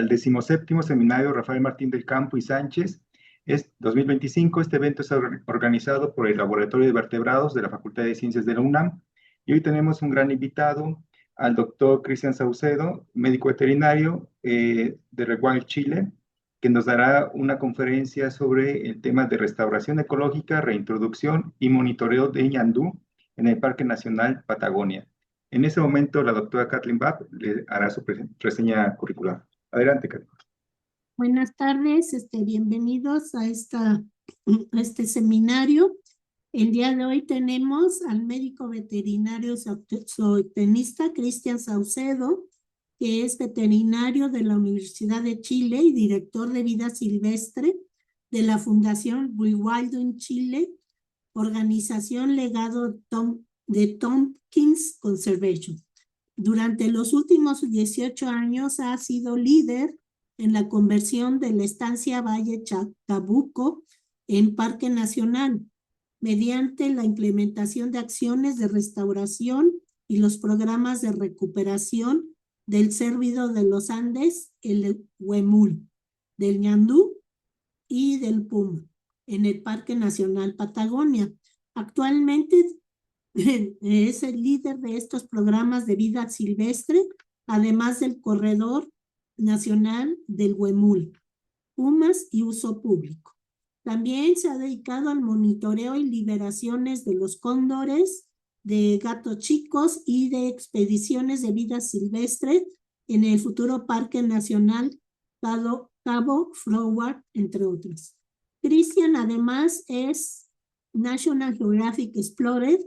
al 17º Seminario Rafael Martín del Campo y Sánchez. Es 2025. Este evento es organizado por el Laboratorio de Vertebrados de la Facultad de Ciencias de la UNAM. Y hoy tenemos un gran invitado, al doctor Cristian Saucedo, médico veterinario de Reguán, Chile, que nos dará una conferencia sobre el tema de restauración ecológica, reintroducción y monitoreo de ñandú en el Parque Nacional Patagonia. En ese momento, la doctora Kathleen Babb le hará su reseña curricular. Adelante, Kathleen. Buenas tardes, bienvenidos a este seminario. El día de hoy tenemos al médico veterinario zootecnista Cristian Saucedo, que es veterinario de la Universidad de Chile y director de vida silvestre de la Fundación Rewilding Chile, organización legado de Tompkins Conservation. Durante los últimos 18 años ha sido líder en la conversión de la estancia Valle Chacabuco en Parque Nacional, mediante la implementación de acciones de restauración y los programas de recuperación del cérvido de los Andes, el Huemul, del ñandú y del puma, en el Parque Nacional Patagonia. Actualmente es el líder de estos programas de vida silvestre, además del corredor nacional del Huemul, pumas y uso público. También se ha dedicado al monitoreo y liberaciones de los cóndores, de gatos chicos y de expediciones de vida silvestre en el futuro Parque Nacional Cabo Froward, entre otros. Cristian además es National Geographic Explorer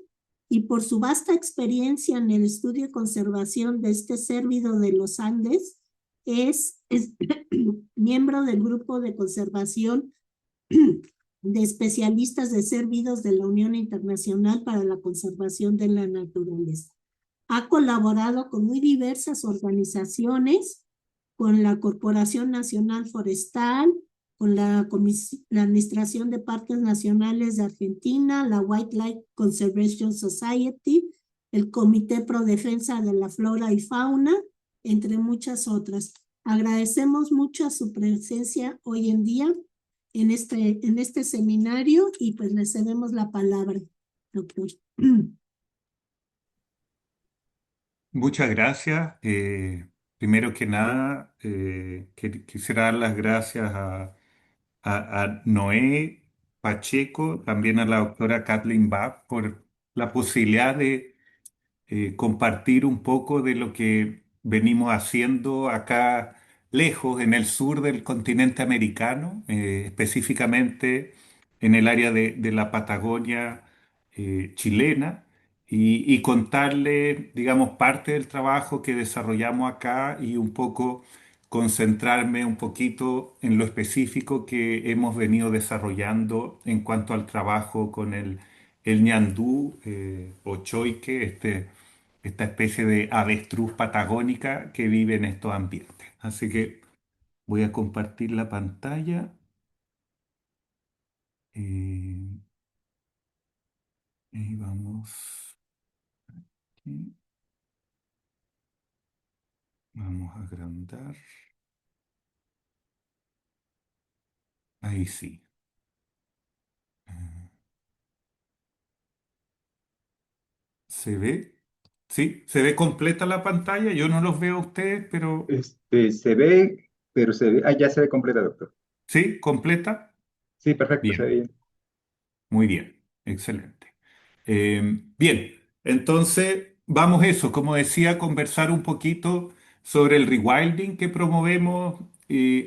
y por su vasta experiencia en el estudio y conservación de este cérvido de los Andes, es miembro del grupo de conservación de especialistas de cérvidos de la Unión Internacional para la Conservación de la Naturaleza. Ha colaborado con muy diversas organizaciones, con la Corporación Nacional Forestal, con la Administración de Parques Nacionales de Argentina, la Wildlife Conservation Society, el Comité Pro Defensa de la Flora y Fauna, entre muchas otras. Agradecemos mucho su presencia hoy en día en este seminario y pues le cedemos la palabra, doctor. Muchas gracias. Primero que nada, quisiera dar las gracias a Noé Pacheco, también a la doctora Kathleen Babb por la posibilidad de compartir un poco de lo que venimos haciendo acá lejos, en el sur del continente americano, específicamente en el área de la Patagonia chilena, y contarle, digamos, parte del trabajo que desarrollamos acá y un poco concentrarme un poquito en lo específico que hemos venido desarrollando en cuanto al trabajo con el ñandú o choique, esta especie de avestruz patagónica que vive en estos ambientes. Así que voy a compartir la pantalla. eh, y vamos, aquí. Vamos a agrandar. Ahí sí. Eh, ¿Se ve? ¿Sí? ¿Se ve completa la pantalla? Yo no los veo a ustedes, pero Se ve, pero se ve, ya se ve completa, doctor. ¿sí? ¿Completa? Sí, perfecto, se ve Bien, bien. muy bien, excelente. Bien, entonces vamos eso, como decía, a conversar un poquito sobre el rewilding que promovemos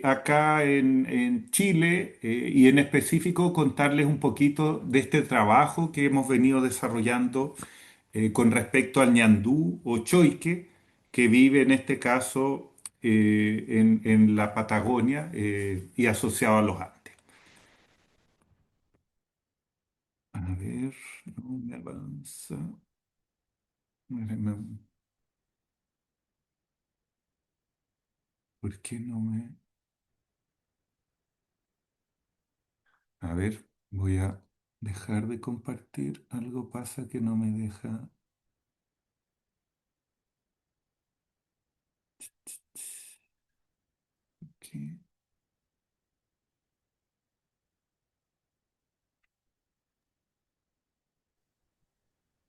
acá en Chile y en específico contarles un poquito de este trabajo que hemos venido desarrollando con respecto al ñandú o choique que vive en este caso en la Patagonia y asociado a los Andes. A ver, no me avanza. ¿Por qué no me...? A ver, voy a dejar de compartir. Algo pasa que no me deja... Ok,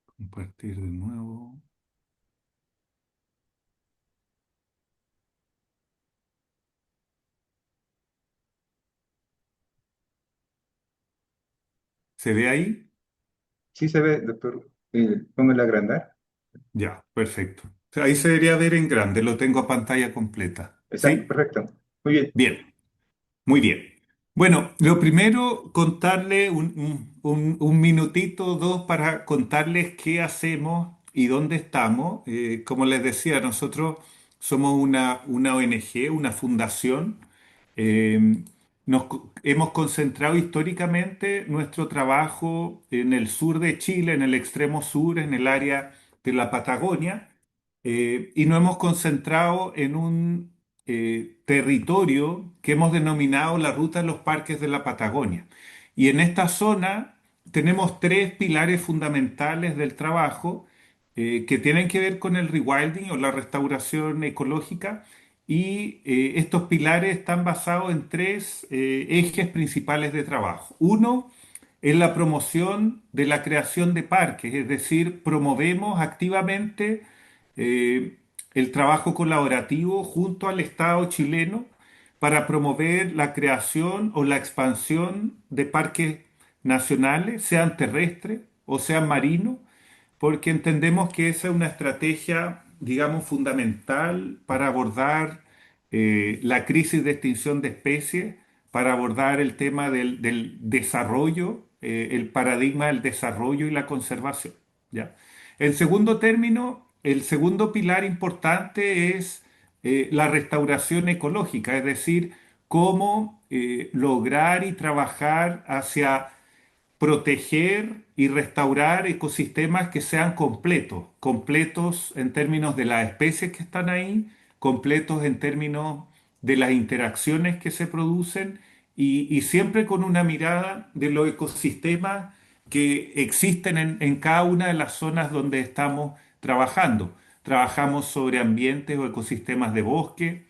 compartir de nuevo. ¿Se ve ahí? Sí se ve, doctor. Póngale a agrandar. Ya, perfecto. O sea, ahí se debería ver en grande, lo tengo a pantalla completa. Exacto, ¿Sí? perfecto. Muy bien. Bien. Muy bien. Bueno, lo primero, contarle un minutito o dos para contarles qué hacemos y dónde estamos. Como les decía, nosotros somos una ONG, una fundación. Eh, hemos concentrado históricamente nuestro trabajo en el sur de Chile, en el extremo sur, en el área de la Patagonia, y nos hemos concentrado en un territorio que hemos denominado la Ruta de los Parques de la Patagonia. Y en esta zona tenemos tres pilares fundamentales del trabajo que tienen que ver con el rewilding o la restauración ecológica. Y estos pilares están basados en tres ejes principales de trabajo. Uno es la promoción de la creación de parques, es decir, promovemos activamente eh, el trabajo colaborativo junto al Estado chileno para promover la creación o la expansión de parques nacionales, sean terrestres o sean marinos, porque entendemos que esa es una estrategia, digamos, fundamental para abordar la crisis de extinción de especies, para abordar el tema del desarrollo, el paradigma del desarrollo y la conservación. ¿Ya? En segundo término, el segundo pilar importante es la restauración ecológica, es decir, cómo lograr y trabajar hacia proteger y restaurar ecosistemas que sean completos, completos en términos de las especies que están ahí, completos en términos de las interacciones que se producen y siempre con una mirada de los ecosistemas que existen en cada una de las zonas donde estamos trabajando. Trabajamos sobre ambientes o ecosistemas de bosque,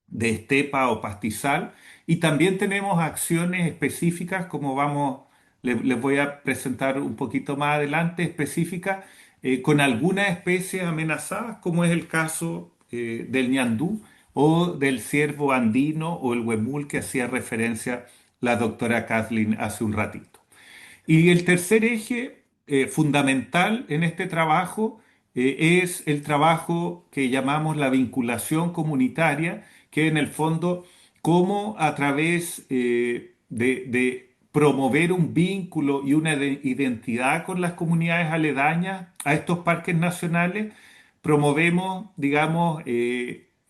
de estepa o pastizal. Y también tenemos acciones específicas, como les voy a presentar un poquito más adelante, específicas con algunas especies amenazadas, como es el caso del ñandú o del ciervo andino o el huemul que hacía referencia la doctora Kathleen hace un ratito. Y el tercer eje fundamental en este trabajo es el trabajo que llamamos la vinculación comunitaria, que en el fondo, cómo a través de promover un vínculo y una identidad con las comunidades aledañas a estos parques nacionales, promovemos, digamos,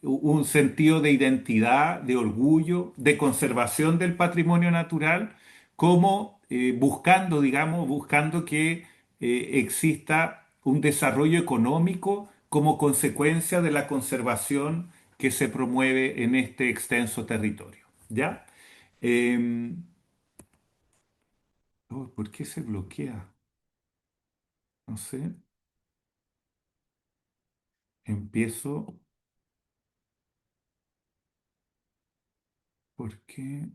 un sentido de identidad, de orgullo, de conservación del patrimonio natural como buscando, digamos, buscando que exista un desarrollo económico como consecuencia de la conservación que se promueve en este extenso territorio. ¿Ya? Em, ¿Por qué se bloquea? No sé. Empiezo. ¿Por qué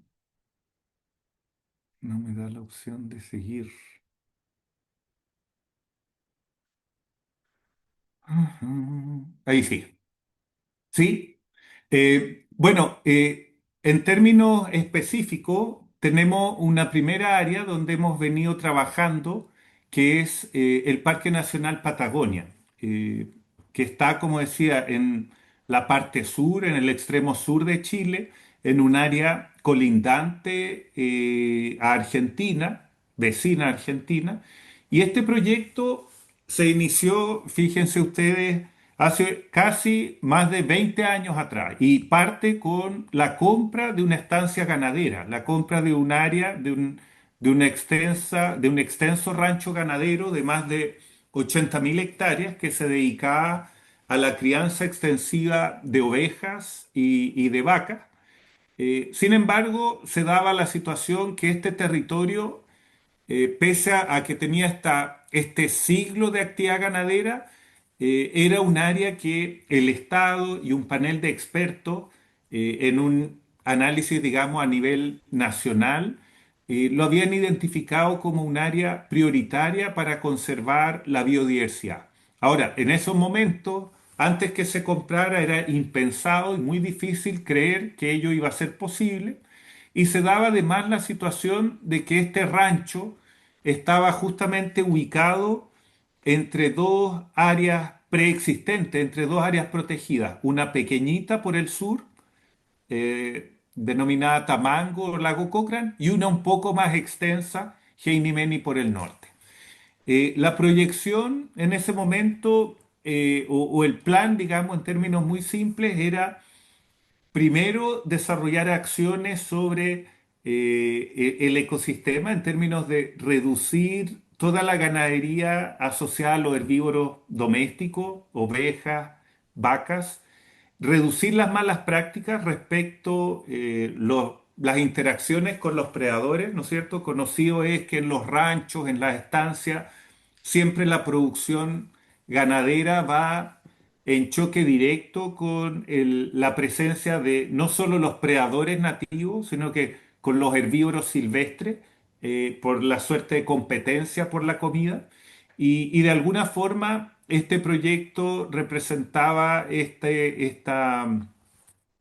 no me da la opción de seguir? Ajá. Ahí sí. Sí, bueno, en términos específicos, tenemos una primera área donde hemos venido trabajando, que es el Parque Nacional Patagonia, eh, que está, como decía, en la parte sur, en el extremo sur de Chile, en un área colindante a Argentina, vecina a Argentina, y este proyecto se inició, fíjense ustedes, hace casi más de 20 años atrás y parte con la compra de una estancia ganadera, la compra de un área, de un extenso rancho ganadero de más de 80.000 hectáreas que se dedicaba a la crianza extensiva de ovejas y de vacas. Sin embargo, se daba la situación que este territorio pese a que tenía este siglo de actividad ganadera, era un área que el Estado y un panel de expertos en un análisis, digamos, a nivel nacional, lo habían identificado como un área prioritaria para conservar la biodiversidad. Ahora, en esos momentos, antes que se comprara, era impensado y muy difícil creer que ello iba a ser posible. Y se daba además la situación de que este rancho estaba justamente ubicado entre dos áreas preexistentes, entre dos áreas protegidas, una pequeñita por el sur, denominada Tamango o Lago Cochrane, y una un poco más extensa, Heinimeni por el norte. La proyección en ese momento, o el plan, digamos, en términos muy simples, era primero desarrollar acciones sobre el ecosistema en términos de reducir toda la ganadería asociada a los herbívoros domésticos, ovejas, vacas, reducir las malas prácticas respecto las interacciones con los predadores, ¿no es cierto? Conocido es que en los ranchos, en las estancias, siempre la producción ganadera va en choque directo con la presencia de no solo los predadores nativos, sino que con los herbívoros silvestres, por la suerte de competencia por la comida. Y de alguna forma este proyecto representaba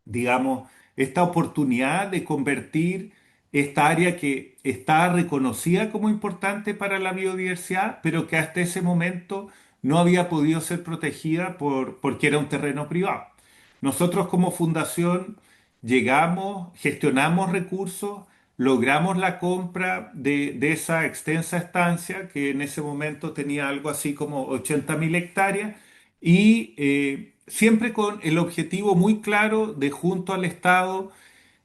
digamos, esta oportunidad de convertir esta área que está reconocida como importante para la biodiversidad, pero que hasta ese momento no había podido ser protegida porque era un terreno privado. Nosotros como fundación llegamos, gestionamos recursos, logramos la compra de esa extensa estancia, que en ese momento tenía algo así como 80.000 hectáreas, y siempre con el objetivo muy claro de, junto al Estado,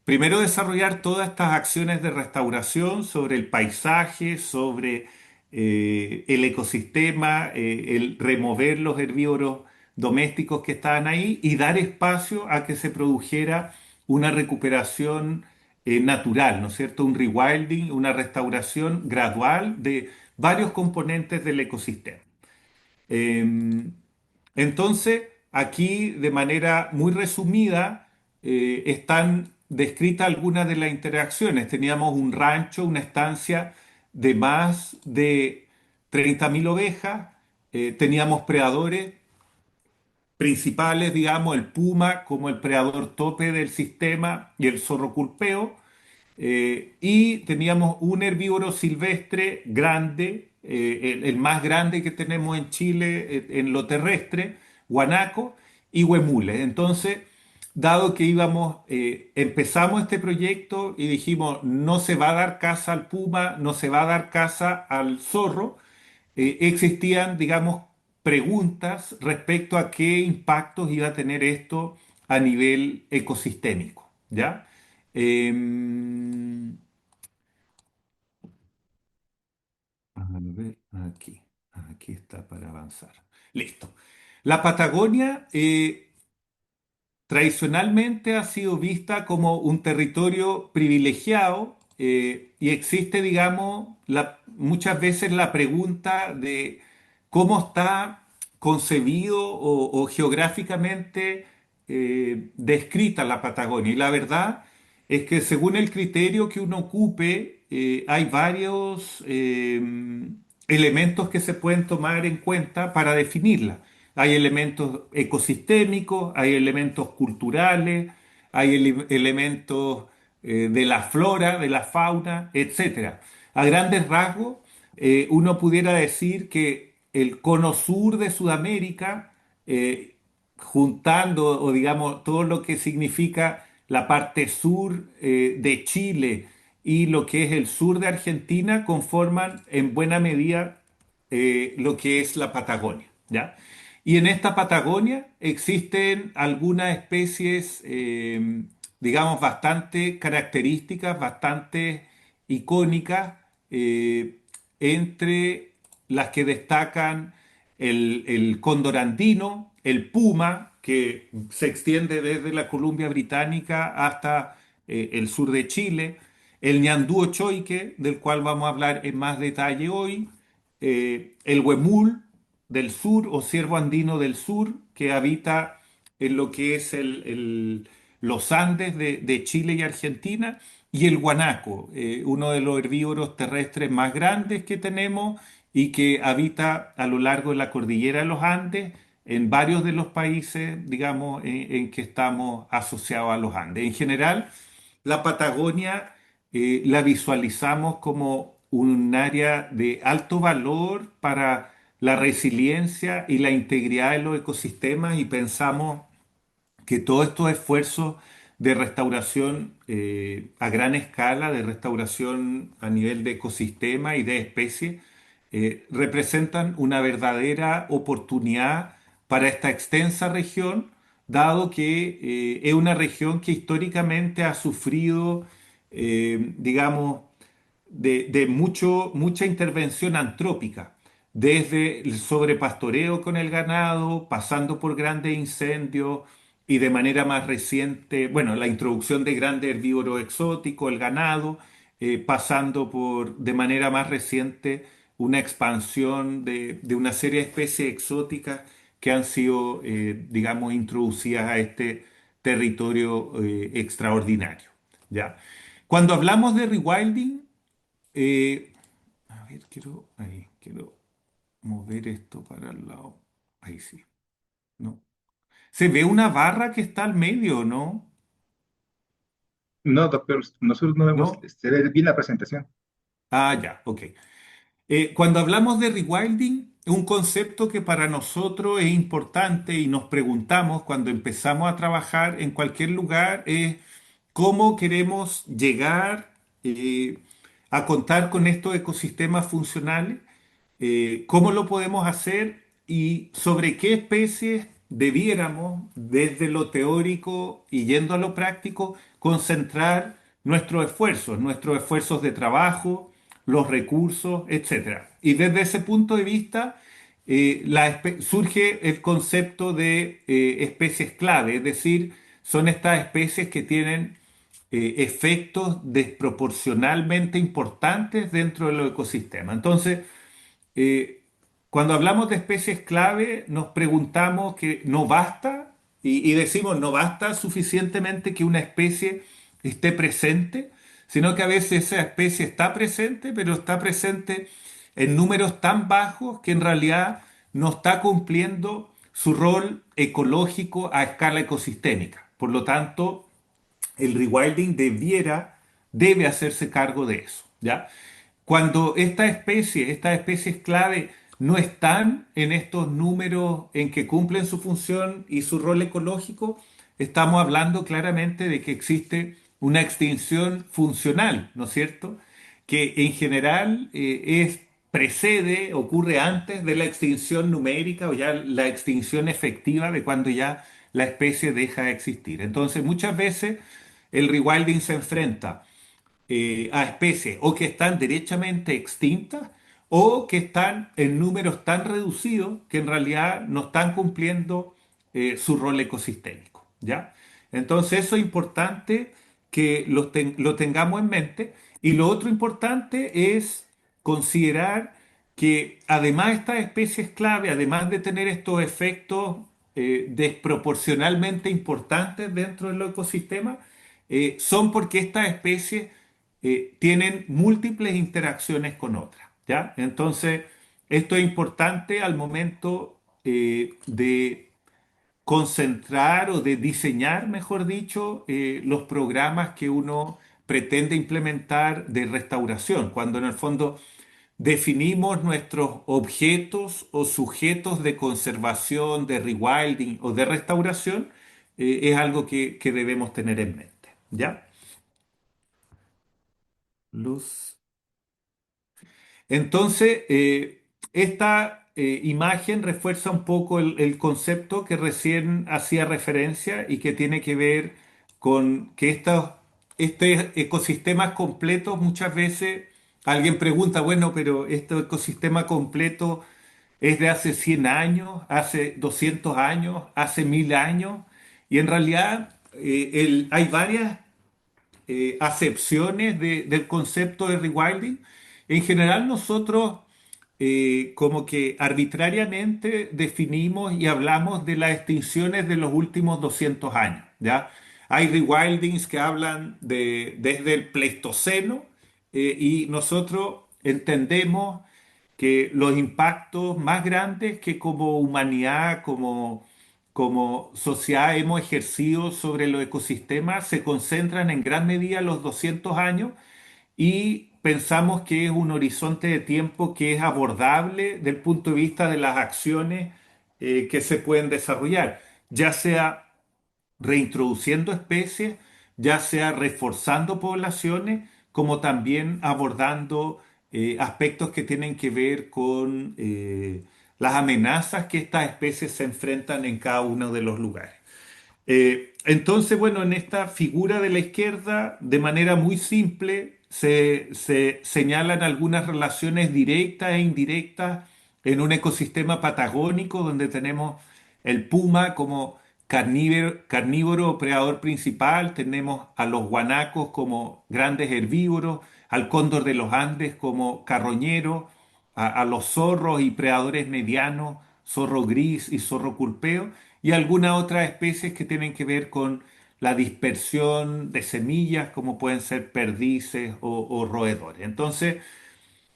primero desarrollar todas estas acciones de restauración sobre el paisaje, sobre el ecosistema, el remover los herbívoros domésticos que estaban ahí y dar espacio a que se produjera una recuperación natural, ¿no es cierto? Un rewilding, una restauración gradual de varios componentes del ecosistema. Eh, entonces, aquí de manera muy resumida están descritas algunas de las interacciones. Teníamos un rancho, una estancia de más de 30.000 ovejas, teníamos predadores principales, digamos, el puma como el predador tope del sistema y el zorro culpeo. Y teníamos un herbívoro silvestre grande, el más grande que tenemos en Chile en lo terrestre, guanaco y huemules. Entonces, dado que empezamos este proyecto y dijimos, no se va a dar caza al puma, no se va a dar caza al zorro, existían, digamos, preguntas respecto a qué impactos iba a tener esto a nivel ecosistémico, ¿ya? Em, a ver, aquí está para avanzar. Listo. La Patagonia tradicionalmente ha sido vista como un territorio privilegiado y existe, digamos, muchas veces la pregunta de cómo está concebido o geográficamente descrita la Patagonia. Y la verdad es que según el criterio que uno ocupe, hay varios elementos que se pueden tomar en cuenta para definirla. Hay elementos ecosistémicos, hay elementos culturales, hay elementos de la flora, de la fauna, etcétera. A grandes rasgos, uno pudiera decir que el cono sur de Sudamérica, eh, juntando o digamos todo lo que significa la parte sur de Chile y lo que es el sur de Argentina, conforman en buena medida lo que es la Patagonia, ¿ya? Y en esta Patagonia existen algunas especies, digamos, bastante características, bastante icónicas, eh, entre las que destacan el cóndor andino, el puma, que se extiende desde la Columbia Británica hasta el sur de Chile, el ñandú choique, del cual vamos a hablar en más detalle hoy, el huemul del sur o ciervo andino del sur, que habita en lo que es los Andes de Chile y Argentina, y el guanaco, uno de los herbívoros terrestres más grandes que tenemos y que habita a lo largo de la cordillera de los Andes, en varios de los países, digamos, en que estamos asociados a los Andes. En general, la Patagonia la visualizamos como un área de alto valor para la resiliencia y la integridad de los ecosistemas, y pensamos que todos estos esfuerzos de restauración a gran escala, de restauración a nivel de ecosistema y de especies, representan una verdadera oportunidad para esta extensa región, dado que es una región que históricamente ha sufrido, digamos, mucha intervención antrópica, desde el sobrepastoreo con el ganado, pasando por grandes incendios y de manera más reciente, bueno, la introducción de grandes herbívoros exóticos, el ganado, pasando por, de manera más reciente, una expansión de una serie de especies exóticas que han sido, digamos, introducidas a este territorio extraordinario. ¿Ya? Cuando hablamos de rewilding, a ver, quiero mover esto para el lado. Ahí sí. No. Se ve una barra que está al medio, ¿no? No, doctor, nosotros no vemos, ¿No? se ve bien la presentación. Ah, ya, ok. Cuando hablamos de rewilding, un concepto que para nosotros es importante y nos preguntamos cuando empezamos a trabajar en cualquier lugar es cómo queremos llegar a contar con estos ecosistemas funcionales, cómo lo podemos hacer y sobre qué especies debiéramos, desde lo teórico y yendo a lo práctico, concentrar nuestros esfuerzos de trabajo, los recursos, etcétera. Y desde ese punto de vista, surge el concepto de especies clave, es decir, son estas especies que tienen efectos desproporcionalmente importantes dentro del ecosistema. Entonces, eh, cuando hablamos de especies clave, nos preguntamos que no basta, y decimos no basta suficientemente que una especie esté presente, sino que a veces esa especie está presente, pero está presente en números tan bajos que en realidad no está cumpliendo su rol ecológico a escala ecosistémica. Por lo tanto, el rewilding debe hacerse cargo de eso, ¿ya? Cuando estas especies clave no están en estos números en que cumplen su función y su rol ecológico, estamos hablando claramente de que existe una extinción funcional, ¿no es cierto? Que en general precede, ocurre antes de la extinción numérica o ya la extinción efectiva de cuando ya la especie deja de existir. Entonces, muchas veces el rewilding se enfrenta a especies o que están derechamente extintas o que están en números tan reducidos que en realidad no están cumpliendo su rol ecosistémico, ¿ya? Entonces eso es importante que lo tengamos en mente. Y lo otro importante es considerar que además estas especies clave, además de tener estos efectos desproporcionalmente importantes dentro del ecosistema, son porque estas especies tienen múltiples interacciones con otras, ¿ya? Entonces, esto es importante al momento de concentrar o de diseñar, mejor dicho, los programas que uno pretende implementar de restauración, cuando en el fondo definimos nuestros objetos o sujetos de conservación, de rewilding o de restauración, es algo que debemos tener en mente, ¿ya? Luz. Entonces, esta imagen refuerza un poco el concepto que recién hacía referencia y que tiene que ver con que estos ecosistemas completos muchas veces alguien pregunta, bueno, pero este ecosistema completo es de hace 100 años, hace 200 años, hace 1000 años, y en realidad hay varias acepciones del concepto de rewilding. En general nosotros como que arbitrariamente definimos y hablamos de las extinciones de los últimos 200 años, ¿ya? Hay rewildings que hablan desde el Pleistoceno y nosotros entendemos que los impactos más grandes que como humanidad, como sociedad hemos ejercido sobre los ecosistemas se concentran en gran medida en los 200 años y pensamos que es un horizonte de tiempo que es abordable desde el punto de vista de las acciones que se pueden desarrollar, ya sea reintroduciendo especies, ya sea reforzando poblaciones, como también abordando aspectos que tienen que ver con las amenazas que estas especies se enfrentan en cada uno de los lugares. Entonces, bueno, en esta figura de la izquierda, de manera muy simple, se señalan algunas relaciones directas e indirectas en un ecosistema patagónico donde tenemos el puma como carnívoro o predador principal, tenemos a los guanacos como grandes herbívoros, al cóndor de los Andes como carroñero, a los zorros y predadores medianos, zorro gris y zorro culpeo, y algunas otras especies que tienen que ver con la dispersión de semillas, como pueden ser perdices o roedores. Entonces,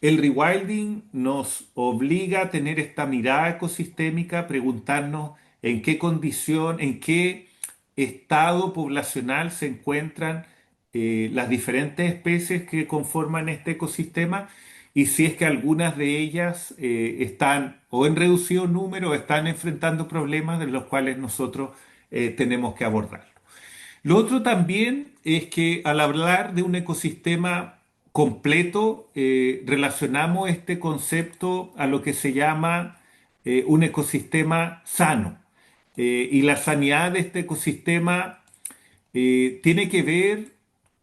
el rewilding nos obliga a tener esta mirada ecosistémica, preguntarnos en qué condición, en qué estado poblacional se encuentran las diferentes especies que conforman este ecosistema y si es que algunas de ellas están o en reducido número o están enfrentando problemas de los cuales nosotros tenemos que abordar. Lo otro también es que al hablar de un ecosistema completo, relacionamos este concepto a lo que se llama un ecosistema sano. Y la sanidad de este ecosistema tiene que ver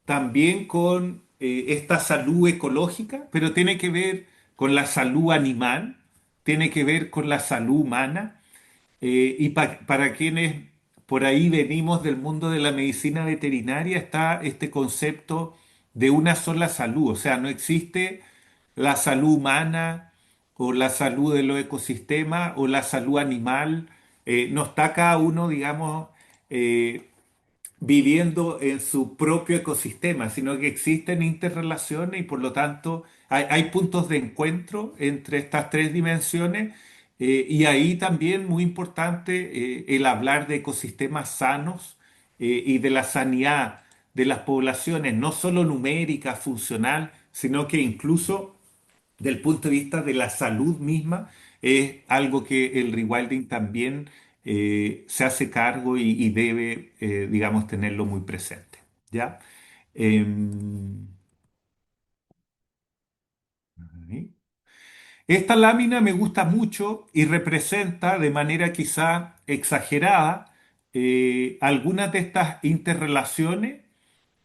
también con esta salud ecológica, pero tiene que ver con la salud animal, tiene que ver con la salud humana y para quienes por ahí venimos del mundo de la medicina veterinaria, está este concepto de una sola salud. O sea, no existe la salud humana o la salud de los ecosistemas o la salud animal. No está cada uno, digamos, eh, viviendo en su propio ecosistema, sino que existen interrelaciones y por lo tanto hay puntos de encuentro entre estas tres dimensiones y ahí también muy importante el hablar de ecosistemas sanos y de la sanidad de las poblaciones, no solo numérica, funcional, sino que incluso del punto de vista de la salud misma, es algo que el rewilding también se hace cargo y debe, digamos, tenerlo muy presente. ¿Ya? Em, ahí. Esta lámina me gusta mucho y representa de manera quizá exagerada algunas de estas interrelaciones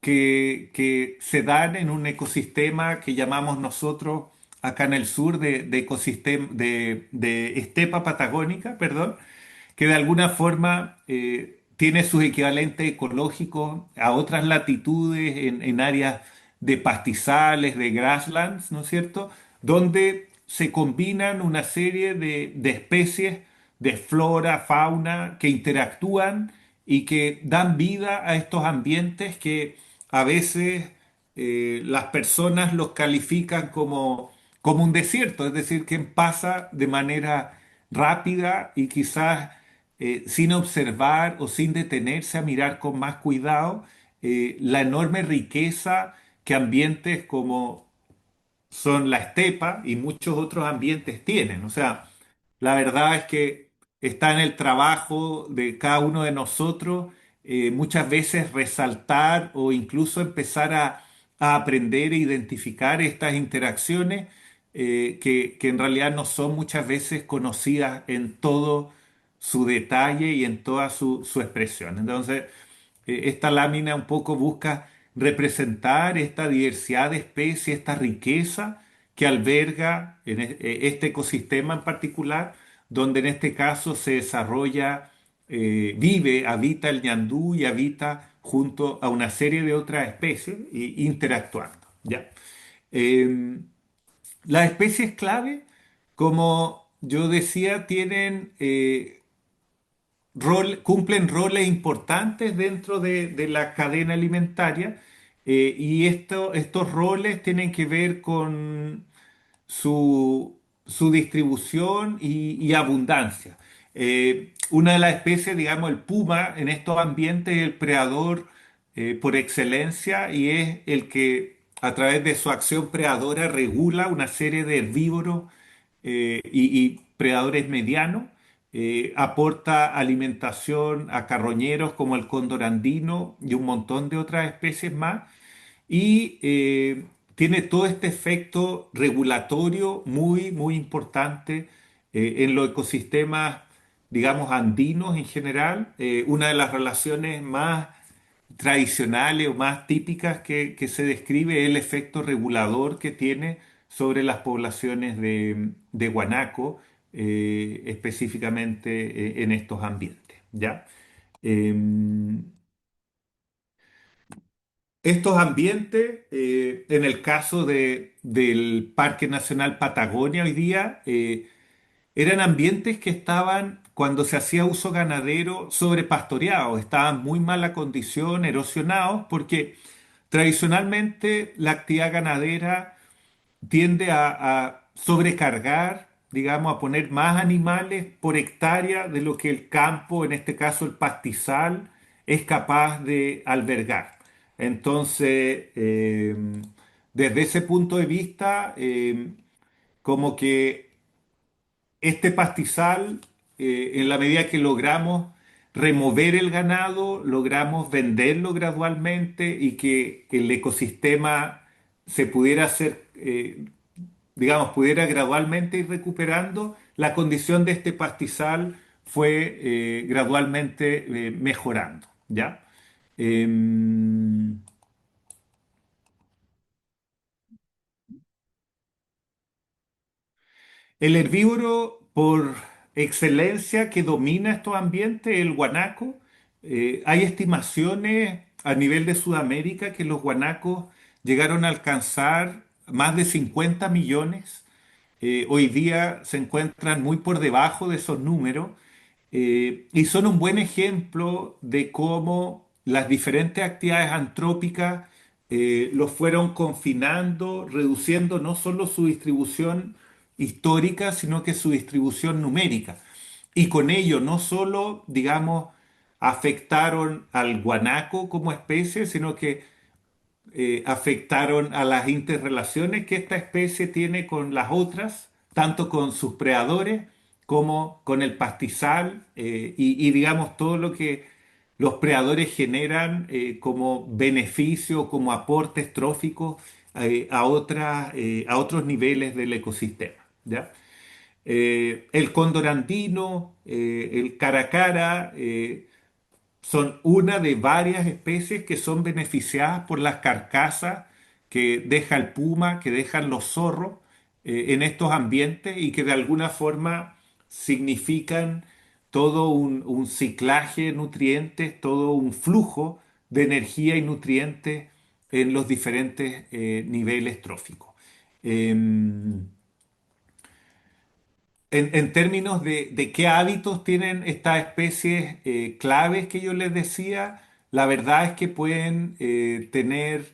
que se dan en un ecosistema que llamamos nosotros acá en el sur de ecosistema de estepa patagónica, perdón, que de alguna forma tiene sus equivalentes ecológicos a otras latitudes en áreas de pastizales, de grasslands, ¿no es cierto? Donde se combinan una serie de especies de flora, fauna, que interactúan y que dan vida a estos ambientes que a veces las personas los califican como un desierto, es decir, que pasa de manera rápida y quizás sin observar o sin detenerse a mirar con más cuidado la enorme riqueza que ambientes como son la estepa y muchos otros ambientes tienen. O sea, la verdad es que está en el trabajo de cada uno de nosotros muchas veces resaltar o incluso empezar a aprender e identificar estas interacciones que en realidad no son muchas veces conocidas en todo su detalle y en toda su expresión. Entonces, esta lámina un poco busca representar esta diversidad de especies, esta riqueza que alberga en este ecosistema en particular, donde en este caso se desarrolla, vive, habita el ñandú y habita junto a una serie de otras especies interactuando. ¿Ya? Eh, las especies clave, como yo decía, tienen cumplen roles importantes dentro de la cadena alimentaria, y estos roles tienen que ver con su distribución y abundancia. Una de las especies, digamos, el puma en estos ambientes es el predador por excelencia, y es el que a través de su acción predadora regula una serie de herbívoros y predadores medianos. Aporta alimentación a carroñeros como el cóndor andino y un montón de otras especies más, y tiene todo este efecto regulatorio muy, muy importante en los ecosistemas, digamos, andinos en general. Una de las relaciones más tradicionales o más típicas que se describe es el efecto regulador que tiene sobre las poblaciones de guanaco, específicamente en estos ambientes, ¿ya? Em, Estos ambientes, en el caso del Parque Nacional Patagonia hoy día, eran ambientes que estaban, cuando se hacía uso ganadero, sobrepastoreados, estaban en muy mala condición, erosionados, porque tradicionalmente la actividad ganadera tiende a sobrecargar, digamos, a poner más animales por hectárea de lo que el campo, en este caso el pastizal, es capaz de albergar. Entonces, desde ese punto de vista, como que este pastizal, en la medida que logramos remover el ganado, logramos venderlo gradualmente y que el ecosistema se pudiera hacer, digamos, pudiera gradualmente ir recuperando, la condición de este pastizal fue gradualmente mejorando, ¿ya? Em, El herbívoro por excelencia que domina estos ambientes, el guanaco. Hay estimaciones a nivel de Sudamérica que los guanacos llegaron a alcanzar más de 50 millones. Hoy día se encuentran muy por debajo de esos números, y son un buen ejemplo de cómo las diferentes actividades antrópicas los fueron confinando, reduciendo no solo su distribución histórica, sino que su distribución numérica. Y con ello no solo, digamos, afectaron al guanaco como especie, sino que afectaron a las interrelaciones que esta especie tiene con las otras, tanto con sus predadores como con el pastizal, y, digamos todo lo que los predadores generan como beneficio, como aportes tróficos a otros niveles del ecosistema, ¿ya? El cóndor andino, el caracara, son una de varias especies que son beneficiadas por las carcasas que deja el puma, que dejan los zorros en estos ambientes, y que de alguna forma significan todo un ciclaje de nutrientes, todo un flujo de energía y nutrientes en los diferentes niveles tróficos. Em, en términos de qué hábitos tienen estas especies claves que yo les decía, la verdad es que pueden tener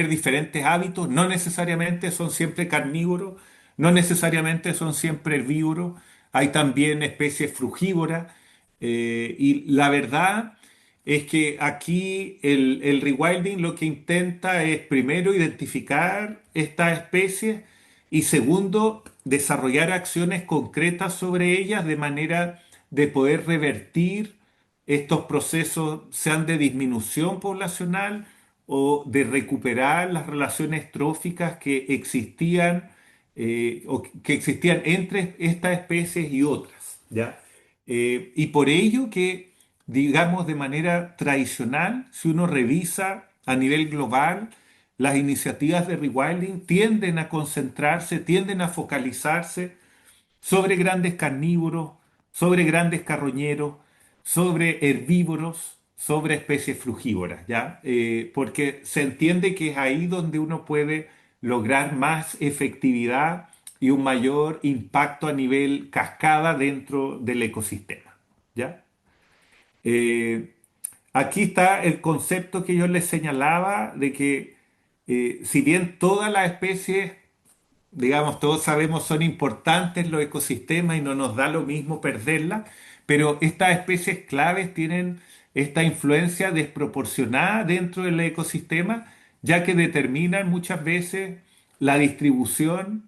diferentes hábitos, no necesariamente son siempre carnívoros, no necesariamente son siempre herbívoros, hay también especies frugívoras, y la verdad es que aquí el rewilding lo que intenta es primero identificar estas especies, y segundo, desarrollar acciones concretas sobre ellas de manera de poder revertir estos procesos, sean de disminución poblacional o de recuperar las relaciones tróficas que existían, o que existían entre estas especies y otras, ¿ya? Y por ello que, digamos, de manera tradicional, si uno revisa a nivel global, las iniciativas de rewilding tienden a concentrarse, tienden a focalizarse sobre grandes carnívoros, sobre grandes carroñeros, sobre herbívoros, sobre especies frugívoras, ¿ya? Porque se entiende que es ahí donde uno puede lograr más efectividad y un mayor impacto a nivel cascada dentro del ecosistema. ¿Ya? Eh, Aquí está el concepto que yo les señalaba de que si bien todas las especies, digamos, todos sabemos, son importantes los ecosistemas y no nos da lo mismo perderlas, pero estas especies claves tienen esta influencia desproporcionada dentro del ecosistema, ya que determinan muchas veces la distribución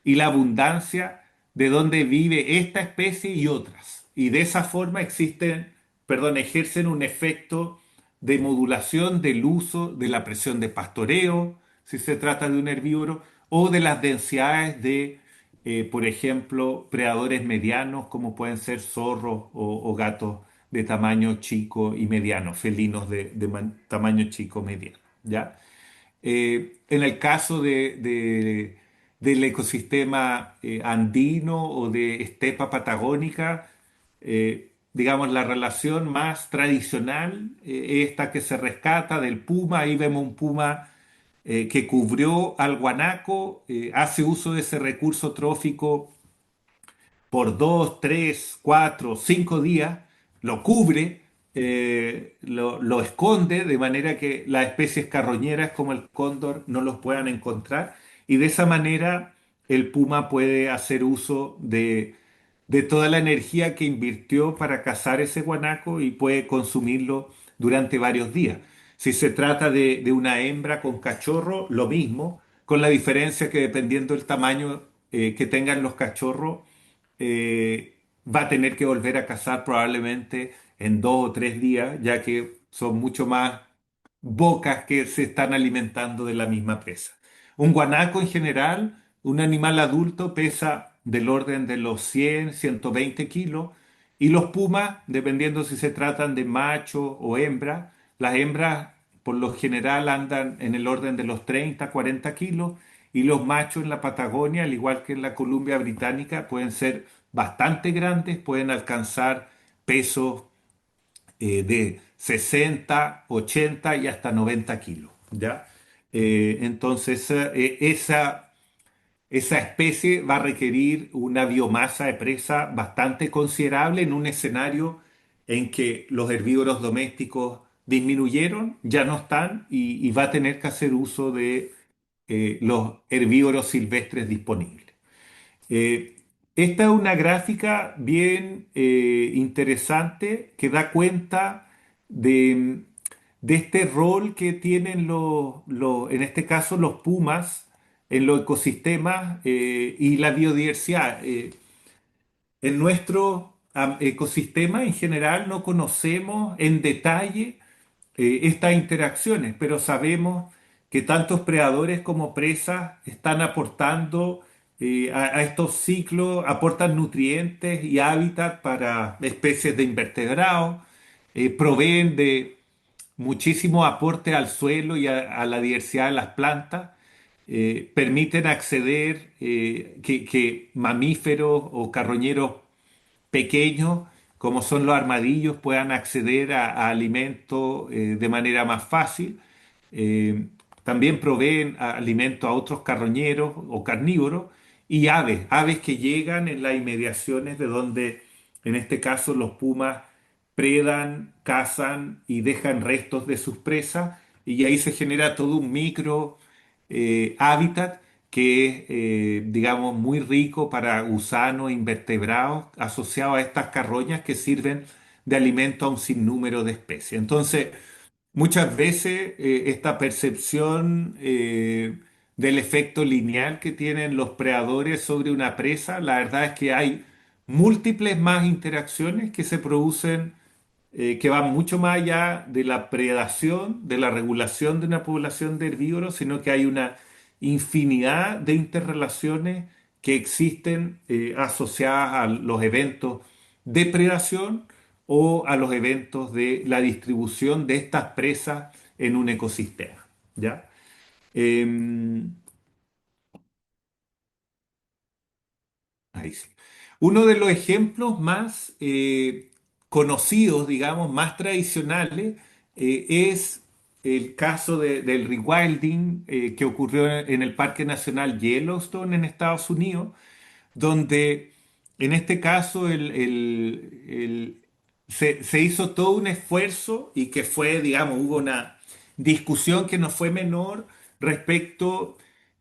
y la abundancia de donde vive esta especie y otras. Y de esa forma ejercen un efecto de modulación del uso de la presión de pastoreo, si se trata de un herbívoro, o de las densidades de, por ejemplo, predadores medianos como pueden ser zorros o gatos de tamaño chico y mediano, felinos de tamaño chico mediano, ¿ya? En el caso del ecosistema andino o de estepa patagónica, digamos, la relación más tradicional es esta que se rescata del puma. Ahí vemos un puma que cubrió al guanaco, hace uso de ese recurso trófico por 2, 3, 4, 5 días, lo cubre, lo esconde de manera que las especies carroñeras como el cóndor no los puedan encontrar, y de esa manera el puma puede hacer uso de toda la energía que invirtió para cazar ese guanaco y puede consumirlo durante varios días. Si se trata de una hembra con cachorro, lo mismo, con la diferencia que dependiendo del tamaño que tengan los cachorros, va a tener que volver a cazar probablemente en 2 o 3 días, ya que son mucho más bocas que se están alimentando de la misma presa. Un guanaco en general, un animal adulto, pesa del orden de los 100, 120 kilos, y los pumas, dependiendo si se tratan de macho o hembra, las hembras por lo general andan en el orden de los 30, 40 kilos, y los machos en la Patagonia, al igual que en la Columbia Británica, pueden ser bastante grandes, pueden alcanzar pesos de 60, 80 y hasta 90 kilos, ¿ya? Entonces, esa especie va a requerir una biomasa de presa bastante considerable en un escenario en que los herbívoros domésticos disminuyeron, ya no están, y va a tener que hacer uso de los herbívoros silvestres disponibles. Eh, Esta es una gráfica bien interesante que da cuenta de, de este rol que tienen en este caso los pumas en los ecosistemas y la biodiversidad. En nuestro ecosistema en general no conocemos en detalle estas interacciones, pero sabemos que tantos predadores como presas están aportando a estos ciclos, aportan nutrientes y hábitat para especies de invertebrados, proveen de muchísimo aporte al suelo y a la diversidad de las plantas, permiten acceder que mamíferos o carroñeros pequeños, como son los armadillos, puedan acceder a alimentos de manera más fácil. Eh, También proveen alimento a otros carroñeros o carnívoros y aves que llegan en las inmediaciones de donde, en este caso, los pumas predan, cazan y dejan restos de sus presas, y ahí se genera todo un micro hábitat que es, digamos, muy rico para gusanos e invertebrados asociados a estas carroñas que sirven de alimento a un sinnúmero de especies. Entonces, muchas veces esta percepción del efecto lineal que tienen los predadores sobre una presa, la verdad es que hay múltiples más interacciones que se producen que van mucho más allá de la predación, de la regulación de una población de herbívoros, sino que hay una infinidad de interrelaciones que existen asociadas a los eventos de predación o a los eventos de la distribución de estas presas en un ecosistema. ¿Ya? Em, Ahí sí. Uno de los ejemplos más conocidos, digamos, más tradicionales, es el caso del rewilding que ocurrió en el Parque Nacional Yellowstone en Estados Unidos, donde en este caso se hizo todo un esfuerzo y que fue, digamos, hubo una discusión que no fue menor respecto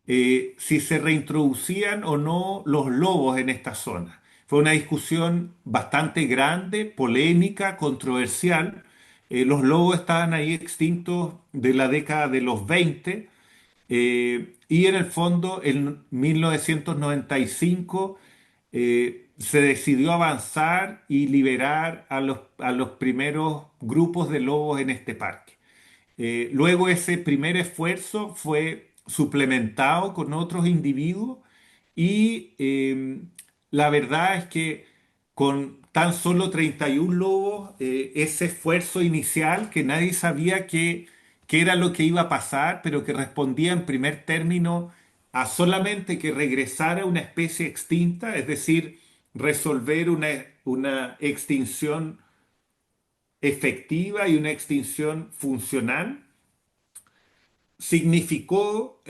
si se reintroducían o no los lobos en esta zona. Fue una discusión bastante grande, polémica, controversial. Los lobos estaban ahí extintos de la década de los 20 y en el fondo, en 1995, se decidió avanzar y liberar a los primeros grupos de lobos en este parque. Luego ese primer esfuerzo fue suplementado con otros individuos y la verdad es que con tan solo 31 lobos, ese esfuerzo inicial que nadie sabía qué era lo que iba a pasar, pero que respondía en primer término a solamente que regresara una especie extinta, es decir, resolver una extinción efectiva y una extinción funcional significó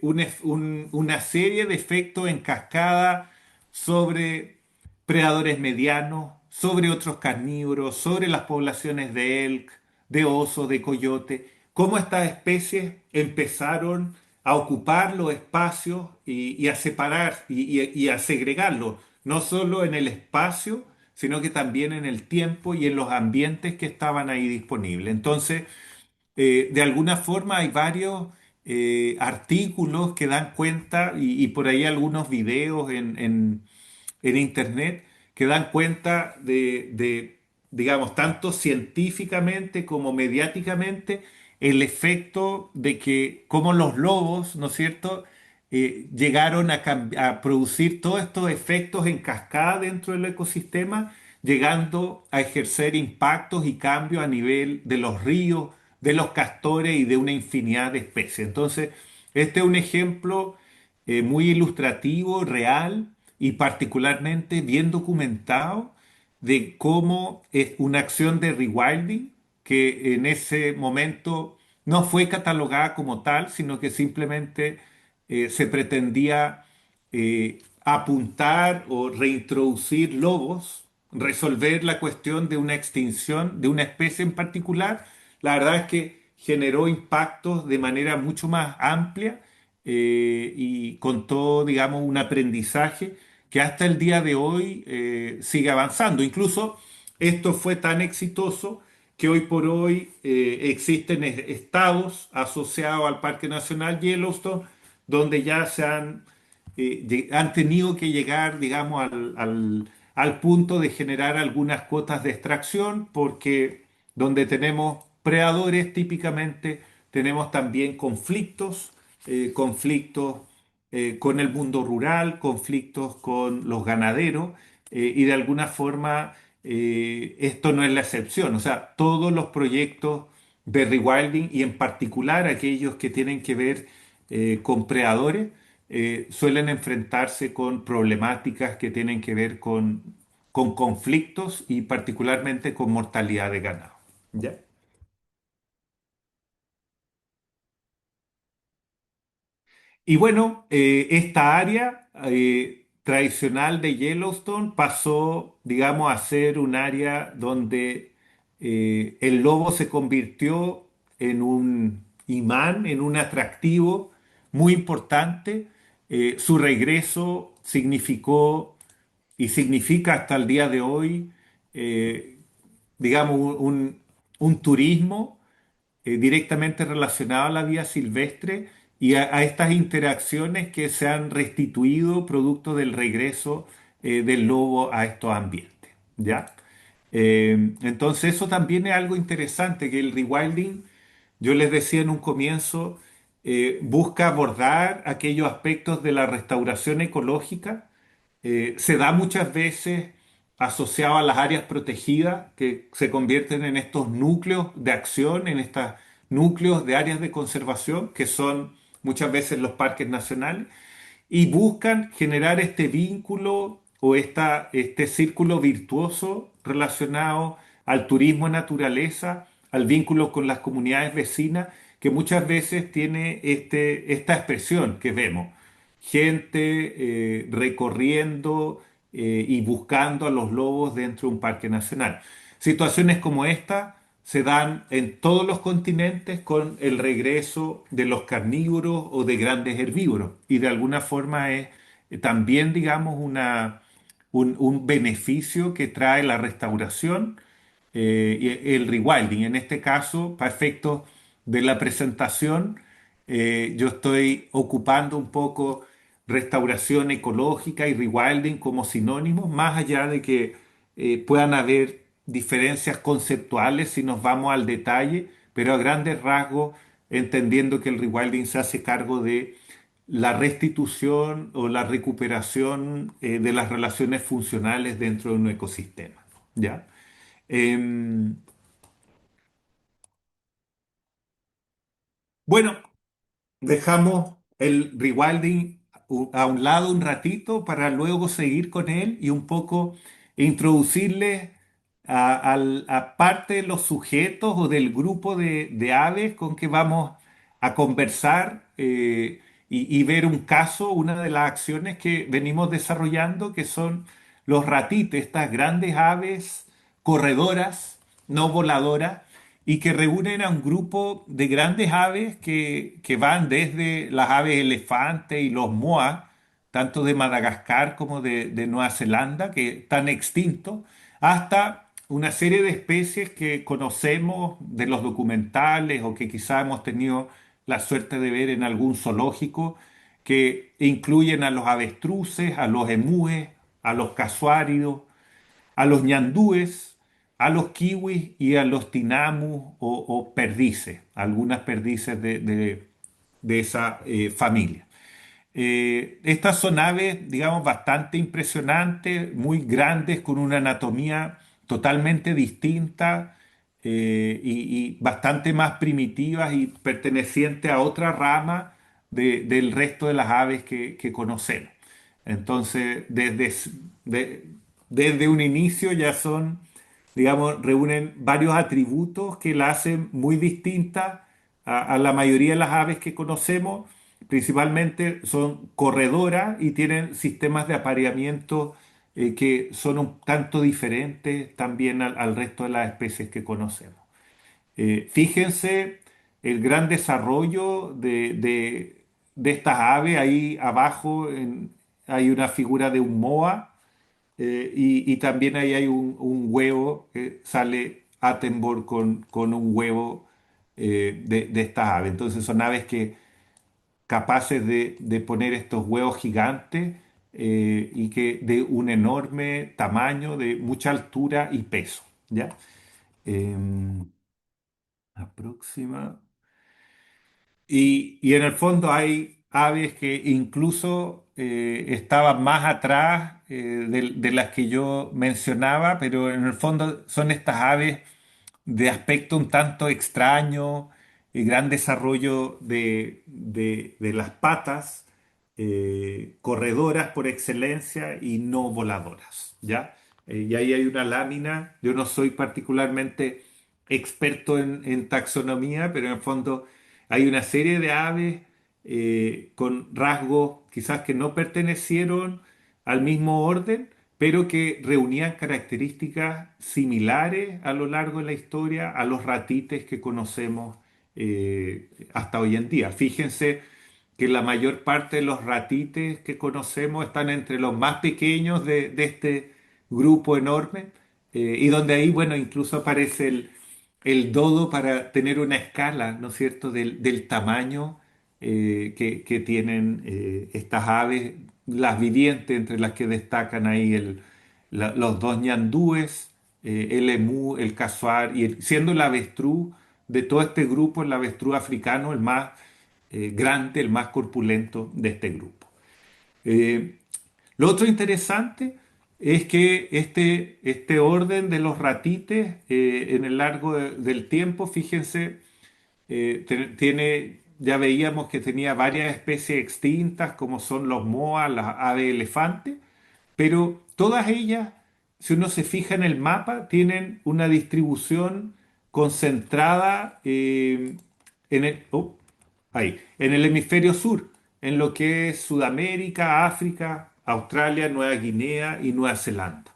una serie de efectos en cascada sobre predadores medianos, sobre otros carnívoros, sobre las poblaciones de elk, de oso, de coyote, cómo estas especies empezaron a ocupar los espacios y a separar y a segregarlos, no solo en el espacio, sino que también en el tiempo y en los ambientes que estaban ahí disponibles. Entonces, de alguna forma hay varios artículos que dan cuenta y por ahí algunos videos en internet que dan cuenta digamos, tanto científicamente como mediáticamente, el efecto de que como los lobos, ¿no es cierto?, llegaron a producir todos estos efectos en cascada dentro del ecosistema, llegando a ejercer impactos y cambios a nivel de los ríos, de los castores y de una infinidad de especies. Entonces, este es un ejemplo muy ilustrativo, real y particularmente bien documentado de cómo es una acción de rewilding que en ese momento no fue catalogada como tal, sino que simplemente se pretendía apuntar o reintroducir lobos, resolver la cuestión de una extinción de una especie en particular. La verdad es que generó impactos de manera mucho más amplia y contó, digamos, un aprendizaje que hasta el día de hoy sigue avanzando. Incluso esto fue tan exitoso que hoy por hoy existen estados asociados al Parque Nacional Yellowstone donde ya han tenido que llegar, digamos, al punto de generar algunas cuotas de extracción, porque donde tenemos predadores típicamente tenemos también conflictos con el mundo rural, conflictos con los ganaderos, y de alguna forma esto no es la excepción. O sea, todos los proyectos de rewilding y en particular aquellos que tienen que ver con predadores, suelen enfrentarse con problemáticas que tienen que ver con conflictos y particularmente con mortalidad de ganado. ¿Ya? Y bueno, esta área tradicional de Yellowstone pasó, digamos, a ser un área donde el lobo se convirtió en un imán, en un atractivo muy importante. Su regreso significó y significa hasta el día de hoy, eh, digamos, un turismo directamente relacionado a la vida silvestre y a estas interacciones que se han restituido producto del regreso del lobo a estos ambientes. ¿Ya? Entonces eso también es algo interesante, que el rewilding, yo les decía en un comienzo, busca abordar aquellos aspectos de la restauración ecológica. Se da muchas veces asociado a las áreas protegidas que se convierten en estos núcleos de acción, en estos núcleos de áreas de conservación que son muchas veces los parques nacionales y buscan generar este vínculo o este círculo virtuoso relacionado al turismo en naturaleza, al vínculo con las comunidades vecinas, que muchas veces tiene esta expresión que vemos. gente recorriendo y buscando a los lobos dentro de un parque nacional. Situaciones como esta se dan en todos los continentes con el regreso de los carnívoros o de grandes herbívoros y de alguna forma es también, digamos, un beneficio que trae la restauración y el rewilding. En este caso, para efectos de la presentación, yo estoy ocupando un poco restauración ecológica y rewilding como sinónimos, más allá de que puedan haber diferencias conceptuales si nos vamos al detalle, pero a grandes rasgos, entendiendo que el rewilding se hace cargo de la restitución o la recuperación de las relaciones funcionales dentro de un ecosistema. ¿Ya? Em, bueno, dejamos el rewilding a un lado un ratito para luego seguir con él y un poco introducirles a parte de los sujetos o del grupo de aves con que vamos a conversar y ver un caso, una de las acciones que venimos desarrollando, que son los ratites, estas grandes aves corredoras, no voladoras y que reúnen a un grupo de grandes aves que van desde las aves elefante y los moa, tanto de Madagascar como de Nueva Zelanda, que están extintos, hasta una serie de especies que conocemos de los documentales o que quizá hemos tenido la suerte de ver en algún zoológico, que incluyen a los avestruces, a los emúes, a los casuáridos, a los ñandúes, a los kiwis y a los tinamus o perdices, algunas perdices de esa familia. Estas son aves, digamos, bastante impresionantes, muy grandes, con una anatomía totalmente distinta y bastante más primitivas y pertenecientes a otra rama del resto de las aves que conocemos. Entonces, de- desde un inicio ya son, digamos, reúnen varios atributos que la hacen muy distinta a la mayoría de las aves que conocemos. Principalmente son corredoras y tienen sistemas de apareamiento que son un tanto diferentes también al resto de las especies que conocemos. Fíjense el gran desarrollo de estas aves. Ahí abajo hay una figura de un moa y también ahí hay un huevo que sale Attenborough con un huevo de estas aves. Entonces son aves que capaces de poner estos huevos gigantes y que de un enorme tamaño, de mucha altura y peso. ¿Ya? La próxima. Y en el fondo hay aves que incluso estaban más atrás de las que yo mencionaba, pero en el fondo son estas aves de aspecto un tanto extraño y gran desarrollo de las patas, corredoras por excelencia y no voladoras, ¿ya? Y ahí hay una lámina. Yo no soy particularmente experto en taxonomía, pero en el fondo hay una serie de aves con rasgos quizás que no pertenecieron al mismo orden, pero que reunían características similares a lo largo de la historia a los ratites que conocemos hasta hoy en día. Fíjense que la mayor parte de los ratites que conocemos están entre los más pequeños de este grupo enorme y donde ahí, bueno, incluso aparece el dodo para tener una escala, ¿no es cierto?, del tamaño que tienen estas aves, las vivientes, entre las que destacan ahí los dos ñandúes, el emú, el casuar, siendo el avestruz de todo este grupo, el avestruz africano, el más grande, el más corpulento de este grupo. Eh, lo otro interesante es que este orden de los ratites en el largo del tiempo, fíjense, ya veíamos que tenía varias especies extintas, como son los moas, las aves elefantes, pero todas ellas, si uno se fija en el mapa, tienen una distribución concentrada en el hemisferio sur. en lo que es Sudamérica, África, Australia, Nueva Guinea y Nueva Zelanda.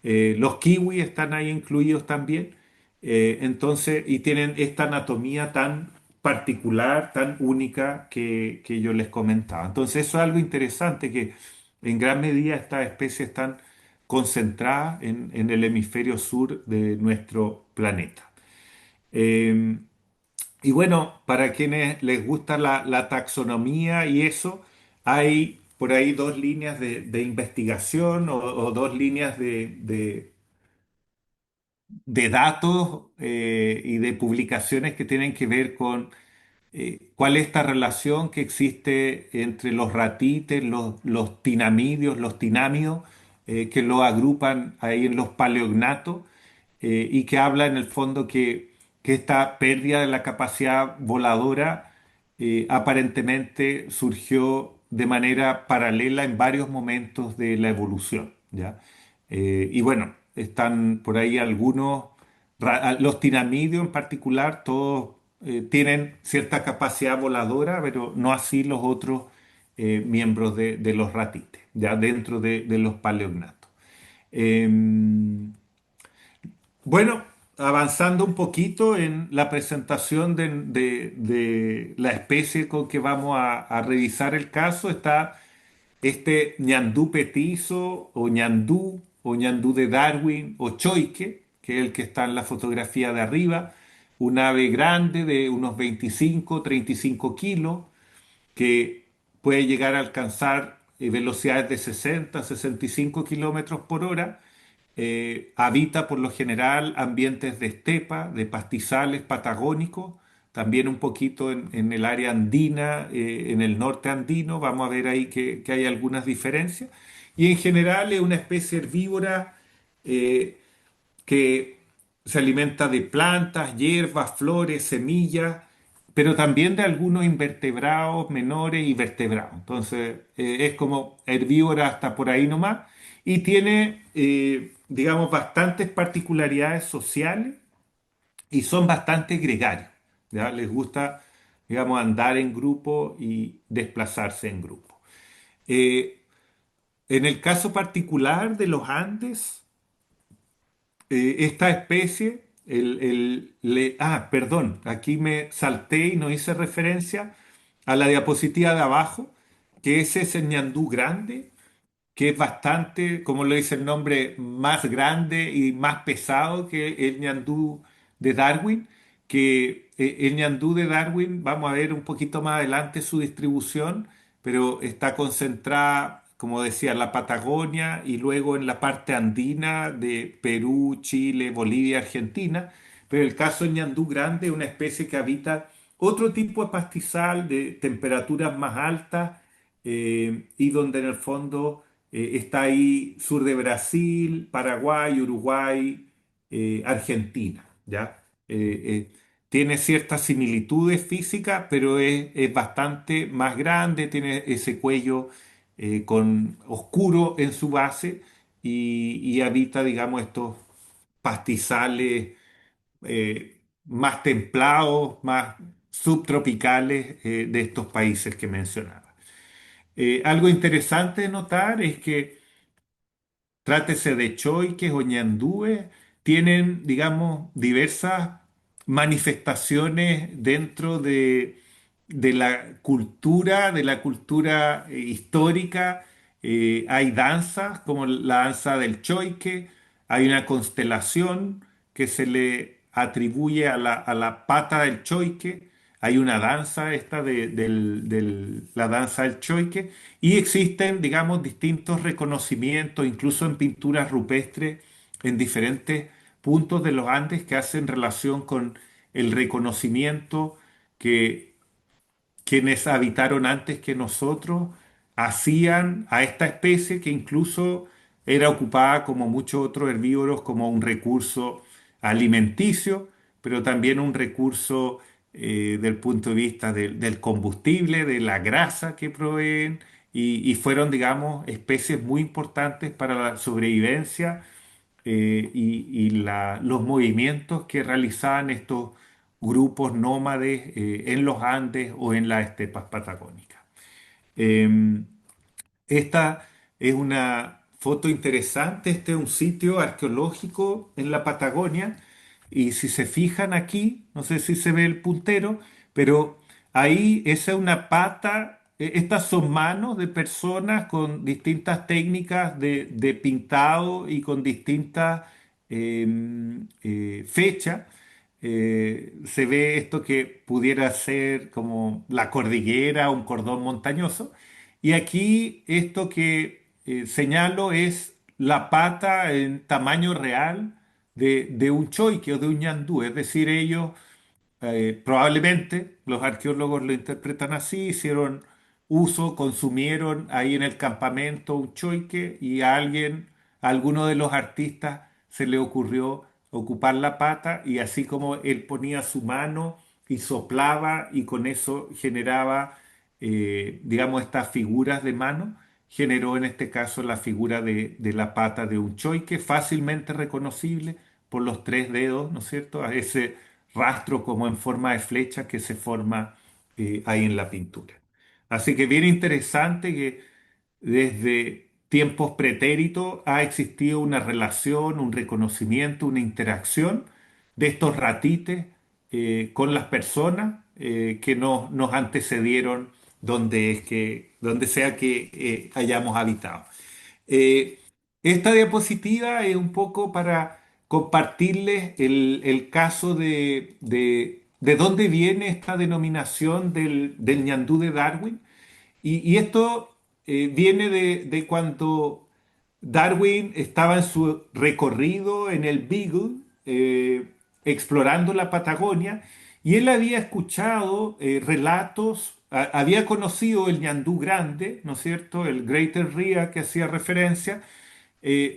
Los kiwis están ahí incluidos también. Entonces, y tienen esta anatomía tan particular, tan única que yo les comentaba. Entonces, eso es algo interesante, que en gran medida estas especies están concentradas en el hemisferio sur de nuestro planeta. Eh, y bueno, para quienes les gusta la taxonomía y eso, hay por ahí dos líneas de investigación o dos líneas de datos y de publicaciones que tienen que ver con cuál es esta relación que existe entre los ratites, los tinamidios, los tinámidos, que lo agrupan ahí en los paleognatos, y que habla en el fondo que esta pérdida de la capacidad voladora aparentemente surgió de manera paralela en varios momentos de la evolución, ¿ya? Y bueno, están por ahí algunos, los tiramidios en particular, todos tienen cierta capacidad voladora, pero no así los otros miembros de los ratites, ya dentro de los paleognatos. Em, bueno, avanzando un poquito en la presentación de la especie con que vamos a revisar el caso, está este ñandú petizo o ñandú de Darwin o choique, que es el que está en la fotografía de arriba, un ave grande de unos 25-35 kilos, que puede llegar a alcanzar velocidades de 60-65 kilómetros por hora. Habita por lo general ambientes de estepa, de pastizales patagónicos, también un poquito en el área andina, en el norte andino. Vamos a ver ahí que hay algunas diferencias. Y en general es una especie herbívora eh, que se alimenta de plantas, hierbas, flores, semillas, pero también de algunos invertebrados menores y vertebrados. Entonces, es como herbívora hasta por ahí nomás, y tiene, digamos, bastantes particularidades sociales y son bastante gregarios, ¿ya? Les gusta, digamos, andar en grupo y desplazarse en grupo. Eh, en el caso particular de los Andes, esta especie, perdón, aquí me salté y no hice referencia a la diapositiva de abajo, que ese es el ñandú grande, que es bastante, como lo dice el nombre, más grande y más pesado que el ñandú de Darwin, que el ñandú de Darwin, vamos a ver un poquito más adelante su distribución, pero está concentrada, como decía, en la Patagonia y luego en la parte andina de Perú, Chile, Bolivia, Argentina. Pero el caso del ñandú grande es una especie que habita otro tipo de pastizal de temperaturas más altas, y donde en el fondo está ahí sur de Brasil, Paraguay, Uruguay, Argentina, ¿ya? Tiene ciertas similitudes físicas, pero es bastante más grande, tiene ese cuello con oscuro en su base, y habita, digamos, estos pastizales más templados, más subtropicales de estos países que mencionaba. Algo interesante de notar es que trátese de choiques o ñandúes, tienen, digamos, diversas manifestaciones dentro de la cultura histórica. Hay danzas, como la danza del choique, hay una constelación que se le atribuye a la pata del choique, hay una danza esta la danza del choique, y existen, digamos, distintos reconocimientos, incluso en pinturas rupestres, en diferentes puntos de los Andes, que hacen relación con el reconocimiento que quienes habitaron antes que nosotros hacían a esta especie, que incluso era ocupada, como muchos otros herbívoros, como un recurso alimenticio, pero también un recurso del punto de vista del combustible, de la grasa que proveen, y fueron, digamos, especies muy importantes para la sobrevivencia, y los movimientos que realizaban estos grupos nómades en los Andes o en las estepas patagónicas. Em, Esta es una foto interesante, este es un sitio arqueológico en la Patagonia y si se fijan aquí, no sé si se ve el puntero, pero ahí esa es una pata, estas son manos de personas con distintas técnicas de pintado y con distintas fechas. Se ve esto que pudiera ser como la cordillera, un cordón montañoso. Y aquí esto que señalo es la pata en tamaño real de un choique o de un ñandú. Es decir, ellos probablemente los arqueólogos lo interpretan así, hicieron uso, consumieron ahí en el campamento un choique y a alguno de los artistas se le ocurrió ocupar la pata y así como él ponía su mano y soplaba y con eso generaba, digamos, estas figuras de mano, generó en este caso la figura de la pata de un choique fácilmente reconocible por los tres dedos, ¿no es cierto? A ese rastro como en forma de flecha que se forma ahí en la pintura. Así que bien interesante que desde tiempos pretéritos ha existido una relación, un reconocimiento, una interacción de estos ratites con las personas que nos antecedieron donde sea que hayamos habitado. Eh, Esta diapositiva es un poco para compartirles el caso de dónde viene esta denominación del ñandú de Darwin. Y esto viene de cuando Darwin estaba en su recorrido en el Beagle, explorando la Patagonia, y él había escuchado relatos, había conocido el ñandú grande, ¿no es cierto? El Greater Rhea que hacía referencia,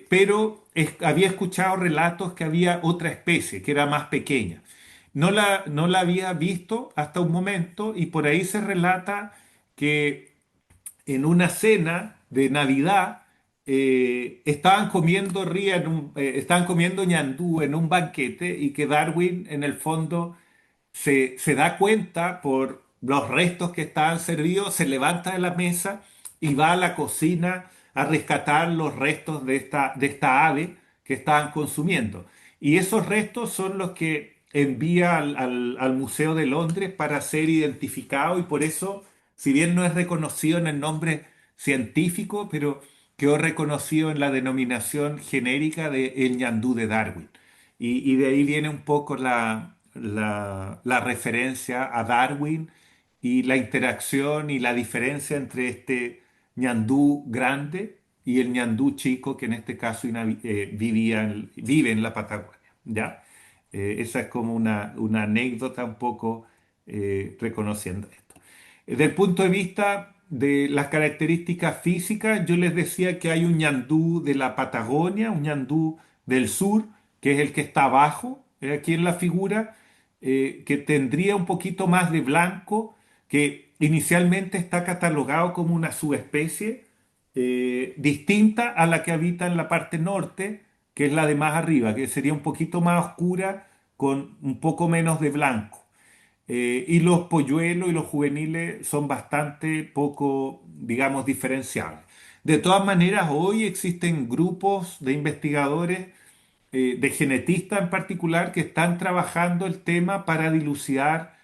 pero había escuchado relatos que había otra especie, que era más pequeña. No la había visto hasta un momento y por ahí se relata que en una cena de Navidad estaban comiendo ría estaban comiendo ñandú en un banquete y que Darwin en el fondo se da cuenta por los restos que estaban servidos, se levanta de la mesa y va a la cocina a rescatar los restos de esta ave que estaban consumiendo. Y esos restos son los que envía al Museo de Londres para ser identificado y por eso, si bien no es reconocido en el nombre científico, pero quedó reconocido en la denominación genérica de el ñandú de Darwin. Y de ahí viene un poco la referencia a Darwin y la interacción y la diferencia entre este ñandú grande y el ñandú chico que en este caso vive en la Patagonia. ¿Ya? Esa es como una anécdota un poco reconociendo esto. Desde el punto de vista de las características físicas, yo les decía que hay un ñandú de la Patagonia, un ñandú del sur, que es el que está abajo, aquí en la figura, que tendría un poquito más de blanco, que inicialmente está catalogado como una subespecie distinta a la que habita en la parte norte, que es la de más arriba, que sería un poquito más oscura con un poco menos de blanco. Y los polluelos y los juveniles son bastante poco, digamos, diferenciables. De todas maneras, hoy existen grupos de investigadores, de genetistas en particular, que están trabajando el tema para dilucidar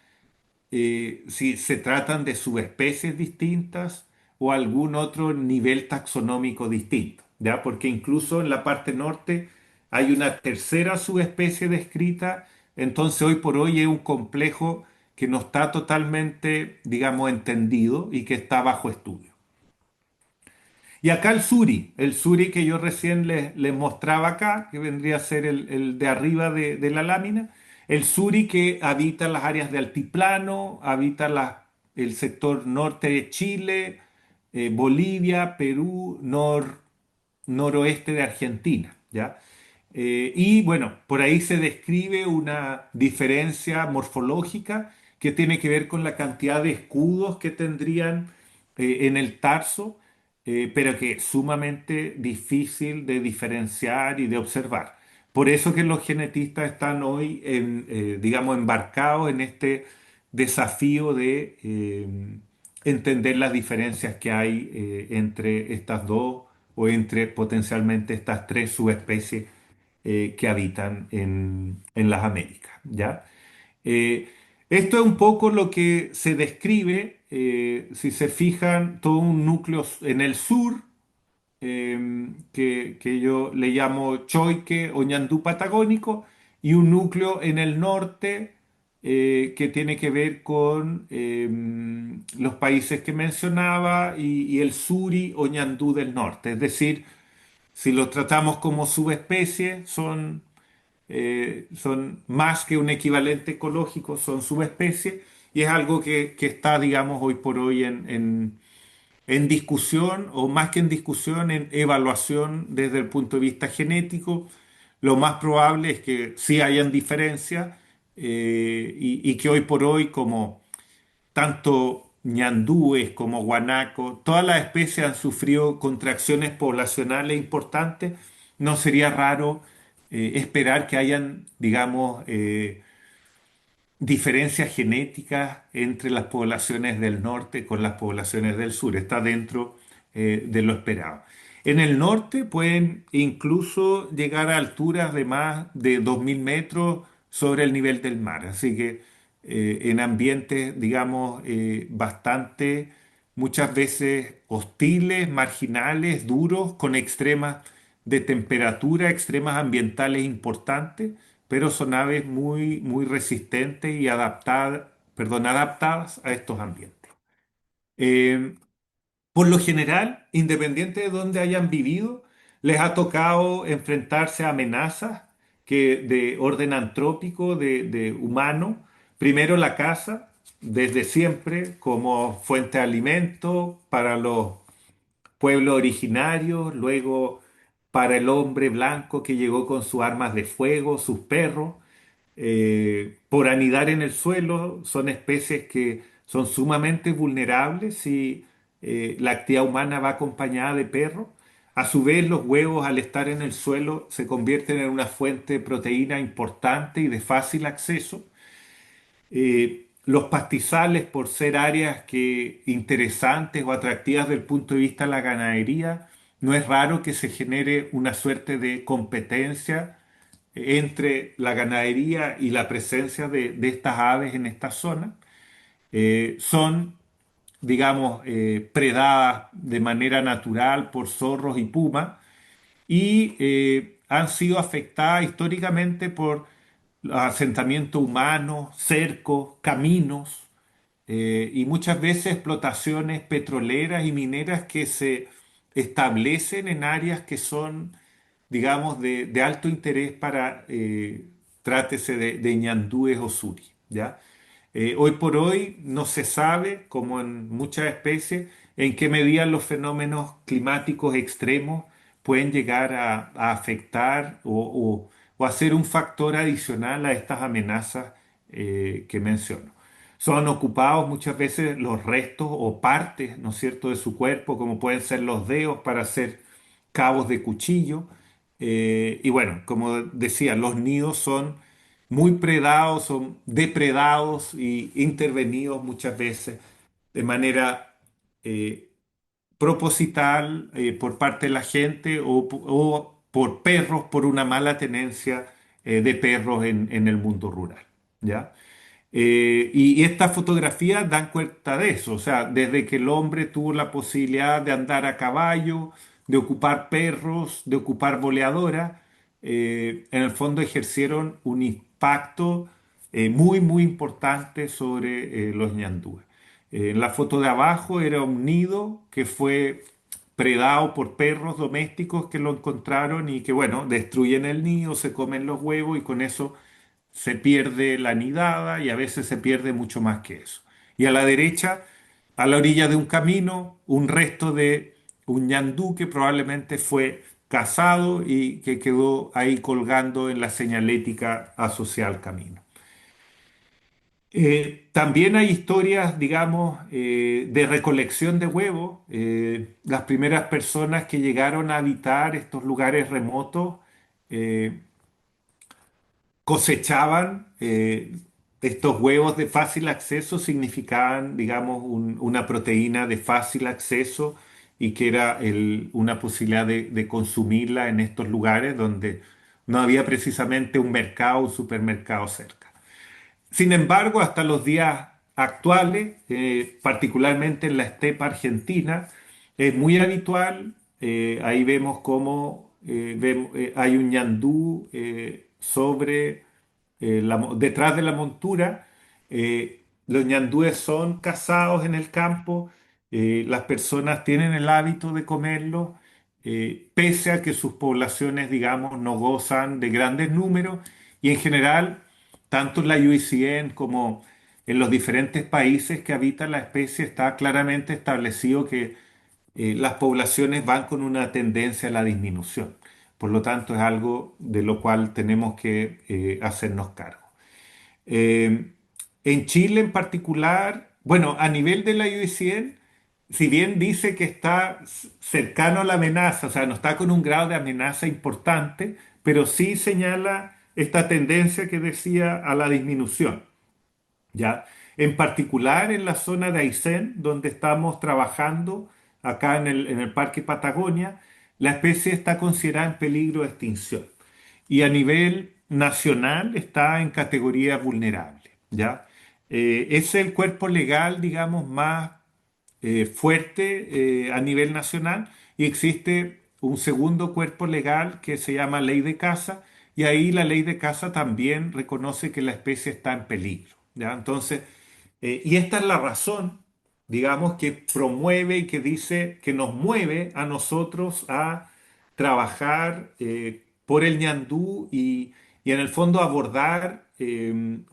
si se tratan de subespecies distintas o algún otro nivel taxonómico distinto, ¿ya? Porque incluso en la parte norte hay una tercera subespecie descrita, entonces hoy por hoy es un complejo que no está totalmente, digamos, entendido y que está bajo estudio. Y acá el suri que yo recién les mostraba acá, que vendría a ser el de arriba de la lámina, el suri que habita las áreas de altiplano, habita el sector norte de Chile, Bolivia, Perú, noroeste de Argentina, ¿ya? Y bueno, por ahí se describe una diferencia morfológica que tiene que ver con la cantidad de escudos que tendrían en el tarso, pero que es sumamente difícil de diferenciar y de observar. Por eso que los genetistas están hoy, digamos, embarcados en este desafío entender las diferencias que hay entre estas dos o entre potencialmente estas tres subespecies que habitan en las Américas, ¿ya? Eh, Esto es un poco lo que se describe, si se fijan, todo un núcleo en el sur, que yo le llamo Choique o Ñandú Patagónico, y un núcleo en el norte que tiene que ver con los países que mencionaba y el Suri o Ñandú del norte. Es decir, si los tratamos como subespecies, son más que un equivalente ecológico, son subespecies, y es algo que está, digamos, hoy por hoy en discusión, o más que en discusión, en evaluación desde el punto de vista genético. Lo más probable es que sí hayan diferencias y que hoy por hoy, como tanto ñandúes como guanacos, todas las especies han sufrido contracciones poblacionales importantes, no sería raro esperar que hayan, digamos, diferencias genéticas entre las poblaciones del norte con las poblaciones del sur. Está dentro de lo esperado. En el norte pueden incluso llegar a alturas de más de 2.000 metros sobre el nivel del mar. Así que en ambientes, digamos, bastante, muchas veces hostiles, marginales, duros, con extremas de temperatura, extremas ambientales importantes, pero son aves muy, muy resistentes y adaptadas a estos ambientes. Eh, por lo general, independiente de dónde hayan vivido, les ha tocado enfrentarse a amenazas de orden antrópico, de humano. Primero la caza, desde siempre, como fuente de alimento para los pueblos originarios, luego para el hombre blanco que llegó con sus armas de fuego, sus perros, por anidar en el suelo. Son especies que son sumamente vulnerables si la actividad humana va acompañada de perros. A su vez, los huevos, al estar en el suelo, se convierten en una fuente de proteína importante y de fácil acceso. Los pastizales, por ser áreas interesantes o atractivas desde el punto de vista de la ganadería, no es raro que se genere una suerte de competencia entre la ganadería y la presencia de estas aves en esta zona. Son, digamos, predadas de manera natural por zorros y pumas, y han sido afectadas históricamente por asentamientos humanos, cercos, caminos, y muchas veces explotaciones petroleras y mineras que se establecen en áreas que son, digamos, de alto interés para, trátese de ñandúes o suri, ¿ya? Hoy por hoy no se sabe, como en muchas especies, en qué medida los fenómenos climáticos extremos pueden llegar a afectar o a ser un factor adicional a estas amenazas que menciono. Son ocupados muchas veces los restos o partes, ¿no es cierto?, de su cuerpo, como pueden ser los dedos para hacer cabos de cuchillo. Y bueno, como decía, los nidos son muy predados, son depredados y intervenidos muchas veces de manera eh, proposital por parte de la gente o por perros, por una mala tenencia de perros en el mundo rural, ¿ya? Y estas fotografías dan cuenta de eso, o sea, desde que el hombre tuvo la posibilidad de andar a caballo, de ocupar perros, de ocupar boleadoras, en el fondo ejercieron un impacto muy, muy importante sobre los ñandúes. En la foto de abajo era un nido que fue predado por perros domésticos que lo encontraron y que, bueno, destruyen el nido, se comen los huevos y con eso se pierde la nidada y a veces se pierde mucho más que eso. Y a la derecha, a la orilla de un camino, un resto de un ñandú que probablemente fue cazado y que quedó ahí colgando en la señalética asociada al camino. También hay historias, digamos, de recolección de huevos. Las primeras personas que llegaron a habitar estos lugares remotos eh, cosechaban estos huevos de fácil acceso significaban, digamos, una proteína de fácil acceso y que era una posibilidad de consumirla en estos lugares donde no había precisamente un mercado, un supermercado cerca. Sin embargo, hasta los días actuales, particularmente en la estepa argentina, es muy habitual. Ahí vemos cómo hay un ñandú detrás de la montura. Los ñandúes son cazados en el campo. Las personas tienen el hábito de comerlo, pese a que sus poblaciones, digamos, no gozan de grandes números y en general tanto en la UICN como en los diferentes países que habitan la especie está claramente establecido que las poblaciones van con una tendencia a la disminución. Por lo tanto, es algo de lo cual tenemos que hacernos cargo. Eh, en Chile en particular, bueno, a nivel de la UICN, si bien dice que está cercano a la amenaza, o sea, no está con un grado de amenaza importante, pero sí señala esta tendencia que decía a la disminución, ¿ya? En particular en la zona de Aysén, donde estamos trabajando, acá en el Parque Patagonia, la especie está considerada en peligro de extinción y a nivel nacional está en categoría vulnerable, ¿ya? Es el cuerpo legal, digamos, más fuerte a nivel nacional y existe un segundo cuerpo legal que se llama Ley de Caza y ahí la Ley de Caza también reconoce que la especie está en peligro, ¿ya? Entonces, y esta es la razón, digamos, que promueve y que dice que nos mueve a nosotros a trabajar por el ñandú y en el fondo abordar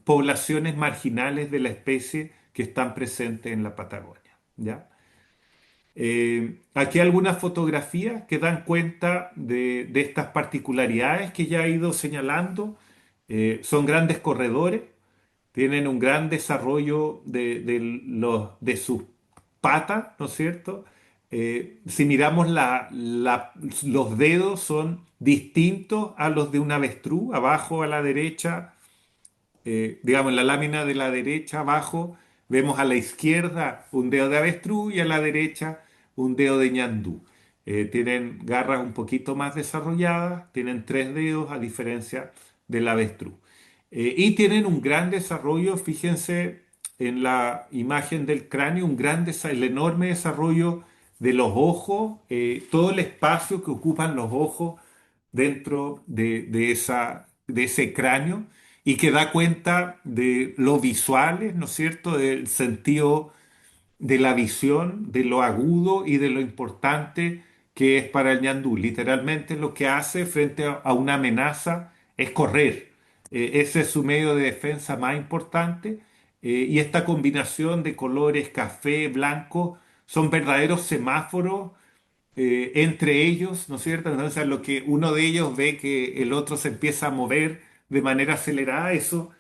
poblaciones marginales de la especie que están presentes en la Patagonia, ¿ya? Aquí hay algunas fotografías que dan cuenta de estas particularidades que ya he ido señalando. Son grandes corredores, tienen un gran desarrollo de sus patas, ¿no es cierto? Si miramos los dedos son distintos a los de un avestruz. Abajo a la derecha, digamos, en la lámina de la derecha abajo, vemos a la izquierda un dedo de avestruz y a la derecha un dedo de ñandú. Tienen garras un poquito más desarrolladas, tienen tres dedos a diferencia del avestruz. Y tienen un gran desarrollo, fíjense en la imagen del cráneo, el enorme desarrollo de los ojos, todo el espacio que ocupan los ojos dentro de ese cráneo y que da cuenta de lo visuales, ¿no es cierto?, del sentido de la visión, de lo agudo y de lo importante que es para el ñandú. Literalmente lo que hace frente a una amenaza es correr. Ese es su medio de defensa más importante. Y esta combinación de colores café, blanco, son verdaderos semáforos entre ellos, ¿no es cierto? Entonces, a lo que uno de ellos ve que el otro se empieza a mover de manera acelerada, eso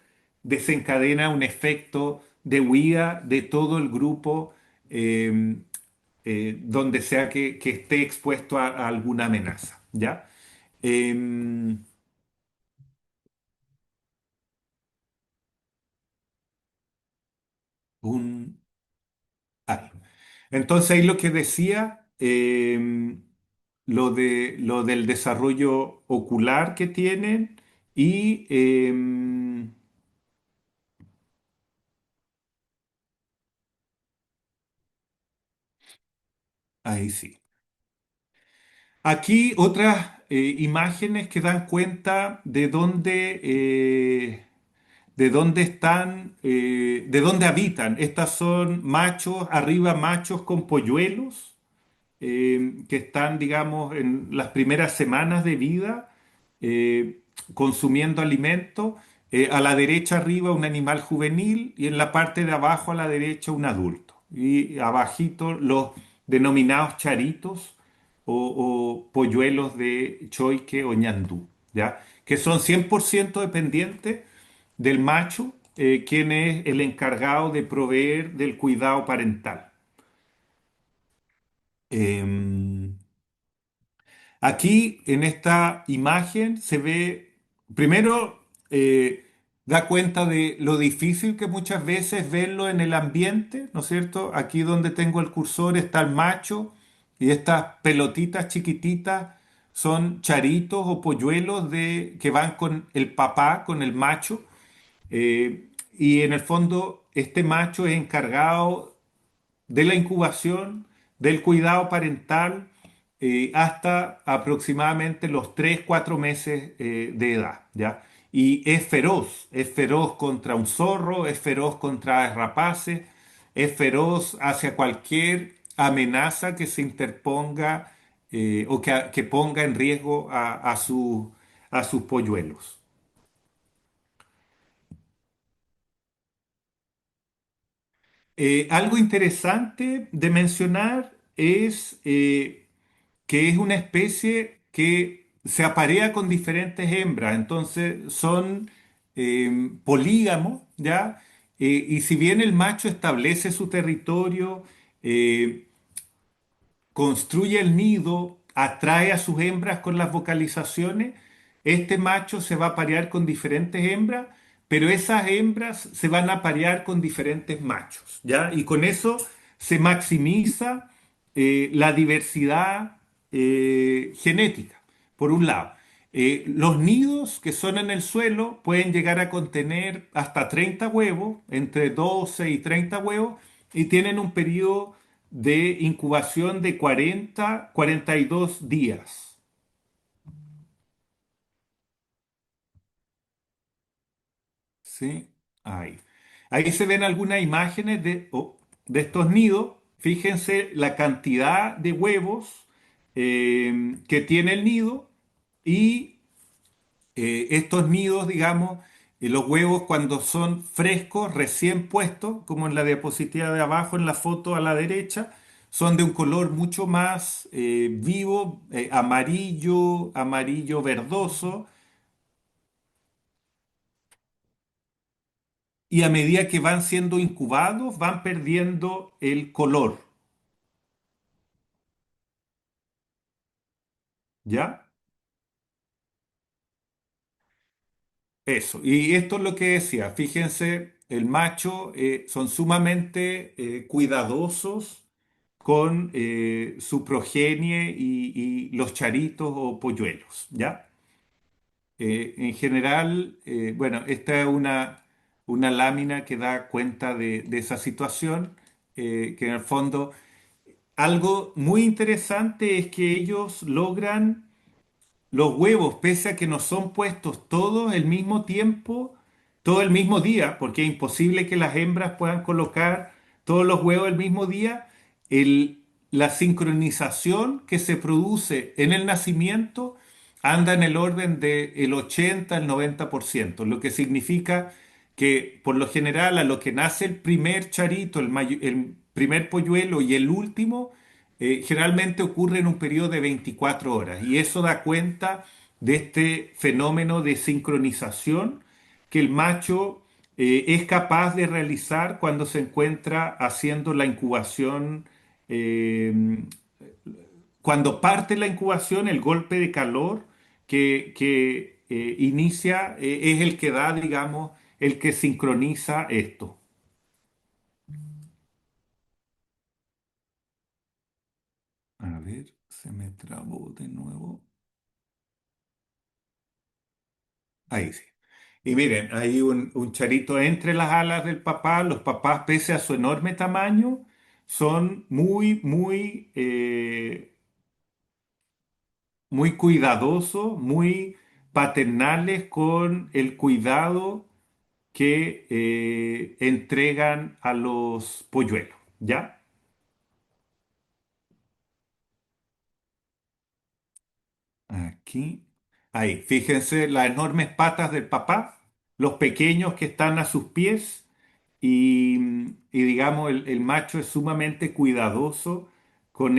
desencadena un efecto de huida de todo el grupo, eh, donde sea que esté expuesto a alguna amenaza, ¿ya? Em, un, ay. Entonces ahí lo que decía, lo del desarrollo ocular que tienen y ahí sí. Aquí otras imágenes que dan cuenta de dónde están, de dónde habitan. Estas son machos, arriba machos con polluelos que están, digamos, en las primeras semanas de vida consumiendo alimento. A la derecha arriba un animal juvenil y en la parte de abajo a la derecha un adulto. Y abajito los denominados charitos o polluelos de choique o ñandú, ¿ya? Que son 100% dependientes del macho, quien es el encargado de proveer del cuidado parental. Em, Aquí en esta imagen se ve, primero, da cuenta de lo difícil que muchas veces verlo en el ambiente, ¿no es cierto? Aquí donde tengo el cursor está el macho y estas pelotitas chiquititas son charitos o polluelos que van con el papá, con el macho. Y en el fondo este macho es encargado de la incubación, del cuidado parental, hasta aproximadamente los 3 4 meses de edad, ¿ya? Y es feroz contra un zorro, es feroz contra rapaces, es feroz hacia cualquier amenaza que se interponga o que ponga en riesgo a sus polluelos. Algo interesante de mencionar es que es una especie que se aparea con diferentes hembras, entonces son polígamos, ¿ya? Y si bien el macho establece su territorio, eh, construye el nido, atrae a sus hembras con las vocalizaciones, este macho se va a parear con diferentes hembras, pero esas hembras se van a parear con diferentes machos, ¿ya? Y con eso se maximiza la diversidad genética, por un lado. Los nidos que son en el suelo pueden llegar a contener hasta 30 huevos, entre 12 y 30 huevos, y tienen un periodo de incubación de 42 días. ¿Sí? Ahí. Ahí se ven algunas imágenes de estos nidos. Fíjense la cantidad de huevos que tiene el nido y estos nidos, digamos, los huevos cuando son frescos, recién puestos, como en la diapositiva de abajo, en la foto a la derecha, son de un color mucho más vivo, amarillo, amarillo verdoso, y a medida que van siendo incubados, van perdiendo el color, ¿ya? Eso, y esto es lo que decía, fíjense, el macho son sumamente cuidadosos con su progenie y los charitos o polluelos, ¿ya? En general, bueno, esta es una lámina que da cuenta de esa situación, que en el fondo algo muy interesante es que ellos logran los huevos, pese a que no son puestos todos el mismo tiempo, todo el mismo día, porque es imposible que las hembras puedan colocar todos los huevos el mismo día, el- la sincronización que se produce en el nacimiento anda en el orden del 80 al 90%, lo que significa que por lo general a lo que nace el primer charito, el primer polluelo y el último, generalmente ocurre en un periodo de 24 horas y eso da cuenta de este fenómeno de sincronización que el macho es capaz de realizar cuando se encuentra haciendo la incubación. Cuando parte la incubación, el golpe de calor que inicia es el que da, digamos, el que sincroniza esto. A ver, se me trabó de nuevo. Ahí sí. Y miren, hay un charito entre las alas del papá. Los papás, pese a su enorme tamaño, son muy cuidadosos, muy paternales con el cuidado que entregan a los polluelos, ¿ya? Aquí, ahí, fíjense las enormes patas del papá, los pequeños que están a sus pies y digamos el macho es sumamente cuidadoso con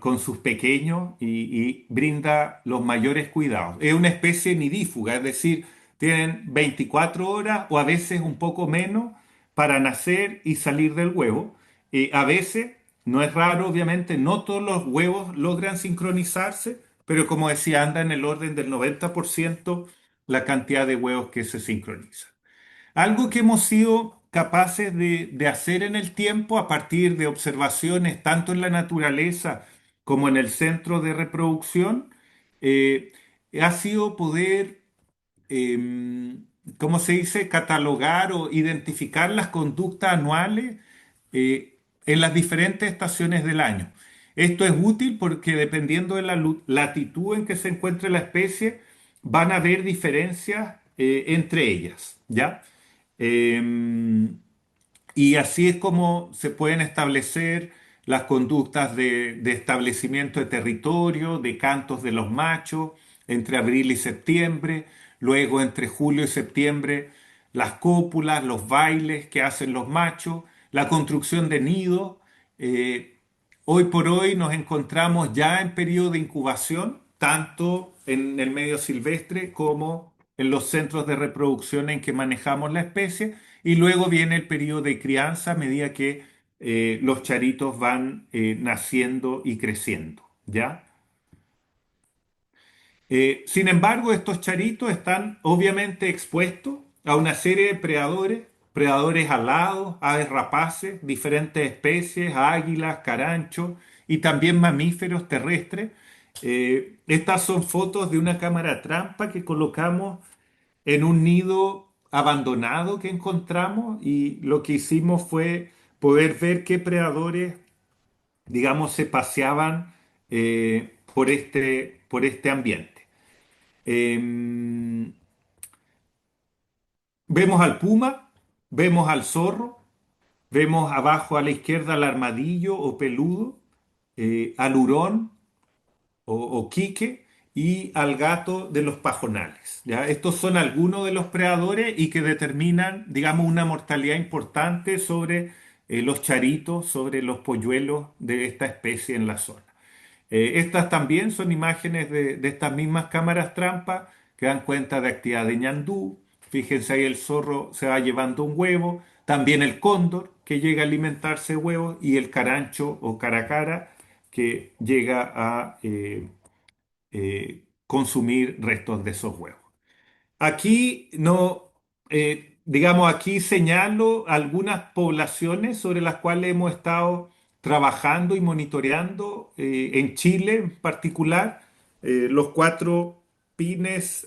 con sus pequeños y brinda los mayores cuidados. Es una especie nidífuga, es decir, tienen 24 horas o a veces un poco menos para nacer y salir del huevo. A veces, no es raro, obviamente, no todos los huevos logran sincronizarse, pero como decía, anda en el orden del 90% la cantidad de huevos que se sincronizan. Algo que hemos sido capaces de hacer en el tiempo a partir de observaciones tanto en la naturaleza como en el centro de reproducción, eh, ha sido poder, ¿cómo se dice?, catalogar o identificar las conductas anuales en las diferentes estaciones del año. Esto es útil porque dependiendo de la latitud en que se encuentre la especie, van a haber diferencias entre ellas, ¿ya? Eh, y así es como se pueden establecer las conductas de establecimiento de territorio, de cantos de los machos, entre abril y septiembre, luego entre julio y septiembre, las cópulas, los bailes que hacen los machos, la construcción de nidos. Eh, Hoy por hoy nos encontramos ya en periodo de incubación, tanto en el medio silvestre como en los centros de reproducción en que manejamos la especie, y luego viene el periodo de crianza a medida que los charitos van naciendo y creciendo, ¿ya? Sin embargo, estos charitos están obviamente expuestos a una serie de predadores, predadores alados, aves rapaces, diferentes especies, águilas, caranchos y también mamíferos terrestres. Estas son fotos de una cámara trampa que colocamos en un nido abandonado que encontramos, y lo que hicimos fue poder ver qué predadores, digamos, se paseaban por este ambiente. Eh, Vemos al puma, vemos al zorro, vemos abajo a la izquierda al armadillo o peludo, al hurón o quique y al gato de los pajonales. ¿Ya? Estos son algunos de los predadores y que determinan, digamos, una mortalidad importante sobre los charitos, sobre los polluelos de esta especie en la zona. Estas también son imágenes de estas mismas cámaras trampa que dan cuenta de actividad de ñandú. Fíjense ahí el zorro se va llevando un huevo, también el cóndor que llega a alimentarse de huevos y el carancho o caracara que llega a consumir restos de esos huevos. Aquí no, digamos, aquí señalo algunas poblaciones sobre las cuales hemos estado trabajando y monitoreando en Chile en particular. Los cuatro pines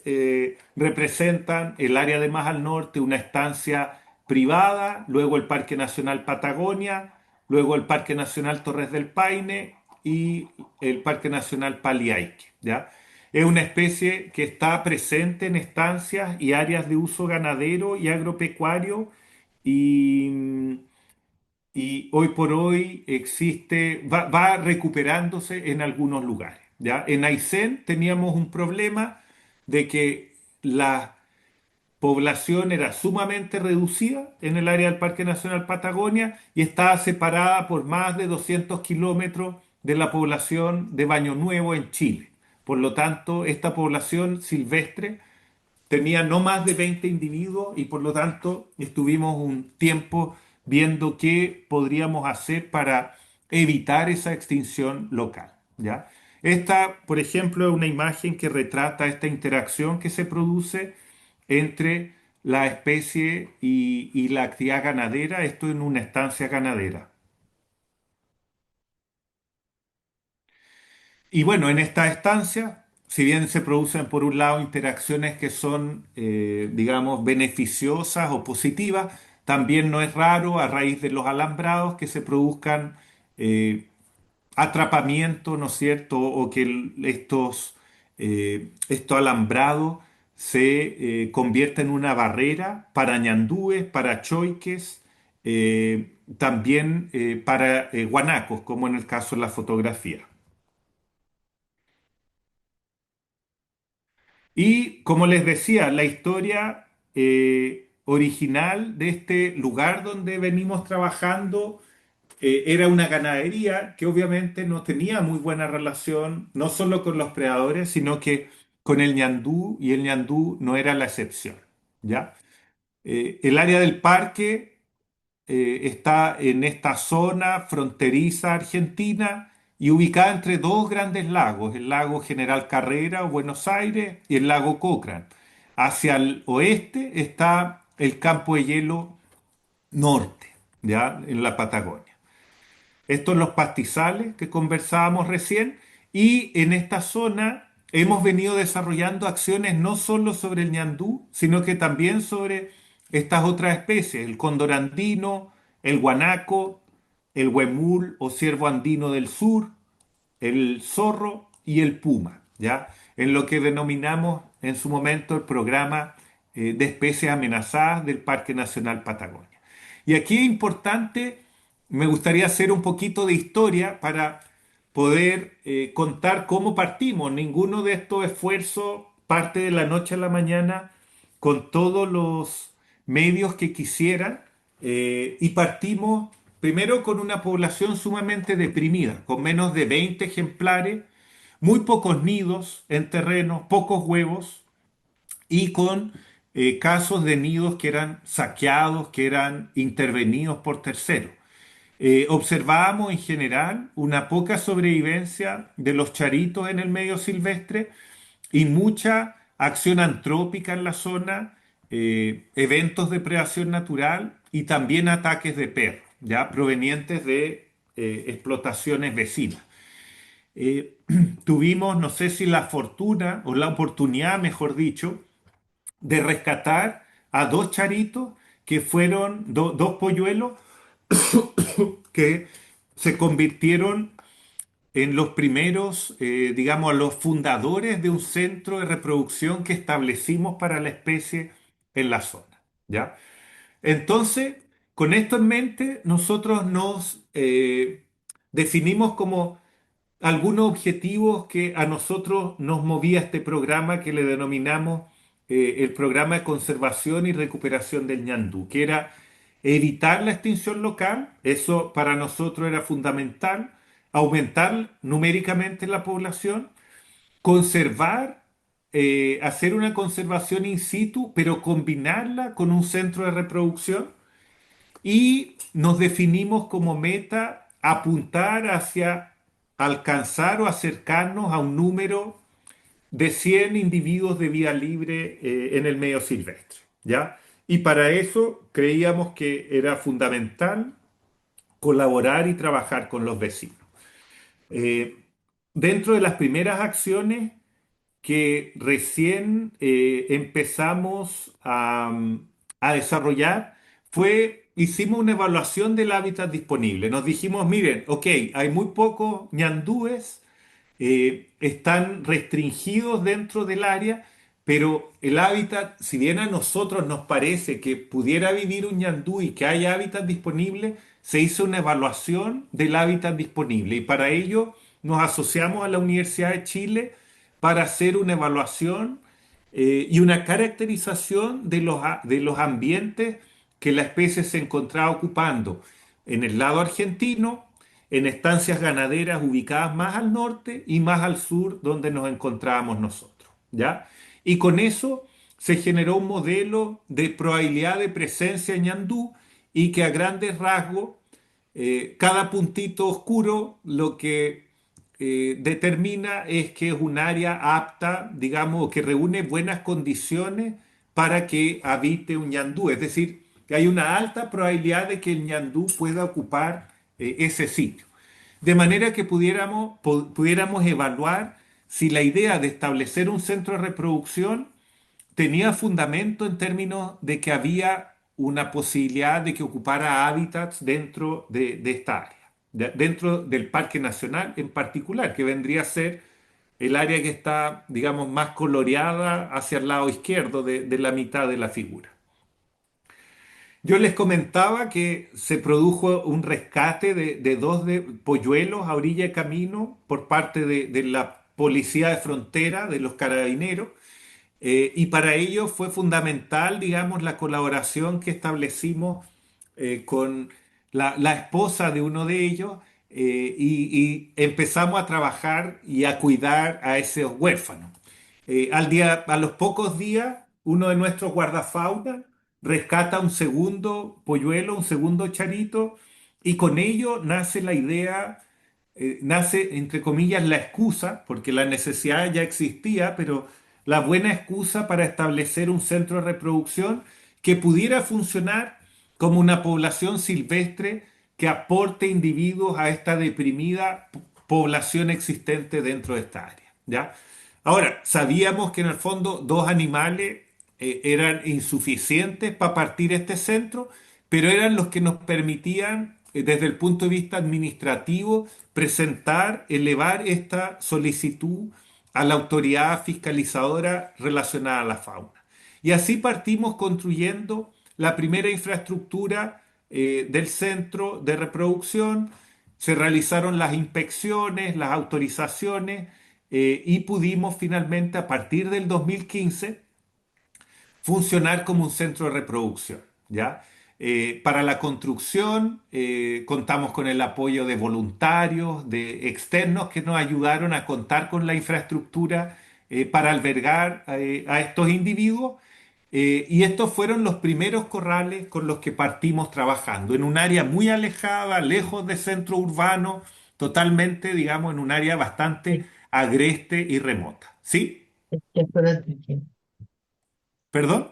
representan el área de más al norte, una estancia privada, luego el Parque Nacional Patagonia, luego el Parque Nacional Torres del Paine y el Parque Nacional Paliaique, ¿ya? Es una especie que está presente en estancias y áreas de uso ganadero y agropecuario, y, y hoy por hoy existe, va recuperándose en algunos lugares, ¿ya? En Aysén teníamos un problema de que la población era sumamente reducida en el área del Parque Nacional Patagonia y estaba separada por más de 200 kilómetros de la población de Baño Nuevo en Chile. Por lo tanto, esta población silvestre tenía no más de 20 individuos y por lo tanto estuvimos un tiempo viendo qué podríamos hacer para evitar esa extinción local, ¿ya? Esta, por ejemplo, es una imagen que retrata esta interacción que se produce entre la especie y la actividad ganadera, esto en una estancia ganadera. Y bueno, en esta estancia, si bien se producen por un lado interacciones que son, digamos, beneficiosas o positivas, también no es raro a raíz de los alambrados que se produzcan atrapamiento, ¿no es cierto? O que estos alambrados se convierten en una barrera para ñandúes, para choiques, también para guanacos, como en el caso de la fotografía. Y como les decía, la historia original de este lugar donde venimos trabajando era una ganadería que obviamente no tenía muy buena relación, no solo con los predadores, sino que con el ñandú, y el ñandú no era la excepción, ¿ya? El área del parque está en esta zona fronteriza argentina y ubicada entre dos grandes lagos, el lago General Carrera o Buenos Aires y el lago Cochrane. Hacia el oeste está el campo de hielo norte, ya en la Patagonia. Estos son los pastizales que conversábamos recién y en esta zona hemos venido desarrollando acciones no solo sobre el ñandú, sino que también sobre estas otras especies, el cóndor andino, el guanaco, el huemul o ciervo andino del sur, el zorro y el puma, ¿ya? En lo que denominamos en su momento el programa de especies amenazadas del Parque Nacional Patagonia. Y aquí es importante, me gustaría hacer un poquito de historia para poder contar cómo partimos. Ninguno de estos esfuerzos parte de la noche a la mañana con todos los medios que quisieran y partimos primero con una población sumamente deprimida, con menos de 20 ejemplares, muy pocos nidos en terreno, pocos huevos y con casos de nidos que eran saqueados, que eran intervenidos por terceros. Observábamos en general una poca sobrevivencia de los charitos en el medio silvestre y mucha acción antrópica en la zona, eventos de predación natural y también ataques de perros, ya provenientes de explotaciones vecinas. Eh, Tuvimos, no sé si la fortuna o la oportunidad, mejor dicho, de rescatar a dos charitos que fueron dos polluelos que se convirtieron en los primeros, digamos, los fundadores de un centro de reproducción que establecimos para la especie en la zona, ¿ya? Entonces, con esto en mente, nosotros nos definimos como algunos objetivos que a nosotros nos movía este programa que le denominamos el programa de conservación y recuperación del ñandú, que era evitar la extinción local, eso para nosotros era fundamental, aumentar numéricamente la población, conservar, hacer una conservación in situ, pero combinarla con un centro de reproducción y nos definimos como meta apuntar hacia alcanzar o acercarnos a un número de 100 individuos de vida libre en el medio silvestre, ¿ya? Y para eso creíamos que era fundamental colaborar y trabajar con los vecinos. Eh, Dentro de las primeras acciones que recién empezamos a desarrollar hicimos una evaluación del hábitat disponible. Nos dijimos, miren, ok, hay muy pocos ñandúes, están restringidos dentro del área, pero el hábitat, si bien a nosotros nos parece que pudiera vivir un ñandú y que hay hábitat disponible, se hizo una evaluación del hábitat disponible y para ello nos asociamos a la Universidad de Chile para hacer una evaluación y una caracterización de los ambientes que la especie se encontraba ocupando en el lado argentino, en estancias ganaderas ubicadas más al norte y más al sur donde nos encontrábamos nosotros, ¿ya? Y con eso se generó un modelo de probabilidad de presencia en ñandú y que a grandes rasgos cada puntito oscuro lo que determina es que es un área apta, digamos, que reúne buenas condiciones para que habite un ñandú. Es decir, que hay una alta probabilidad de que el ñandú pueda ocupar ese sitio. De manera que pudiéramos evaluar si la idea de establecer un centro de reproducción tenía fundamento en términos de que había una posibilidad de que ocupara hábitats dentro de esta área, dentro del Parque Nacional en particular, que vendría a ser el área que está, digamos, más coloreada hacia el lado izquierdo de la mitad de la figura. Yo les comentaba que se produjo un rescate de dos polluelos a orilla de camino por parte de la Policía de Frontera, de los carabineros, y para ello fue fundamental, digamos, la colaboración que establecimos con la esposa de uno de ellos y empezamos a trabajar y a cuidar a ese huérfano. A los pocos días, uno de nuestros guardafauna rescata un segundo polluelo, un segundo charito, y con ello nace la idea, nace, entre comillas, la excusa, porque la necesidad ya existía, pero la buena excusa para establecer un centro de reproducción que pudiera funcionar como una población silvestre que aporte individuos a esta deprimida población existente dentro de esta área, ¿ya? Ahora, sabíamos que en el fondo dos animales eran insuficientes para partir este centro, pero eran los que nos permitían, desde el punto de vista administrativo, presentar, elevar esta solicitud a la autoridad fiscalizadora relacionada a la fauna. Y así partimos construyendo la primera infraestructura del centro de reproducción, se realizaron las inspecciones, las autorizaciones y pudimos finalmente a partir del 2015 funcionar como un centro de reproducción, ¿ya? Para la construcción contamos con el apoyo de voluntarios, de externos que nos ayudaron a contar con la infraestructura para albergar a estos individuos. Y estos fueron los primeros corrales con los que partimos trabajando, en un área muy alejada, lejos de centro urbano, totalmente, digamos, en un área bastante agreste y remota. ¿Sí? ¿Perdón?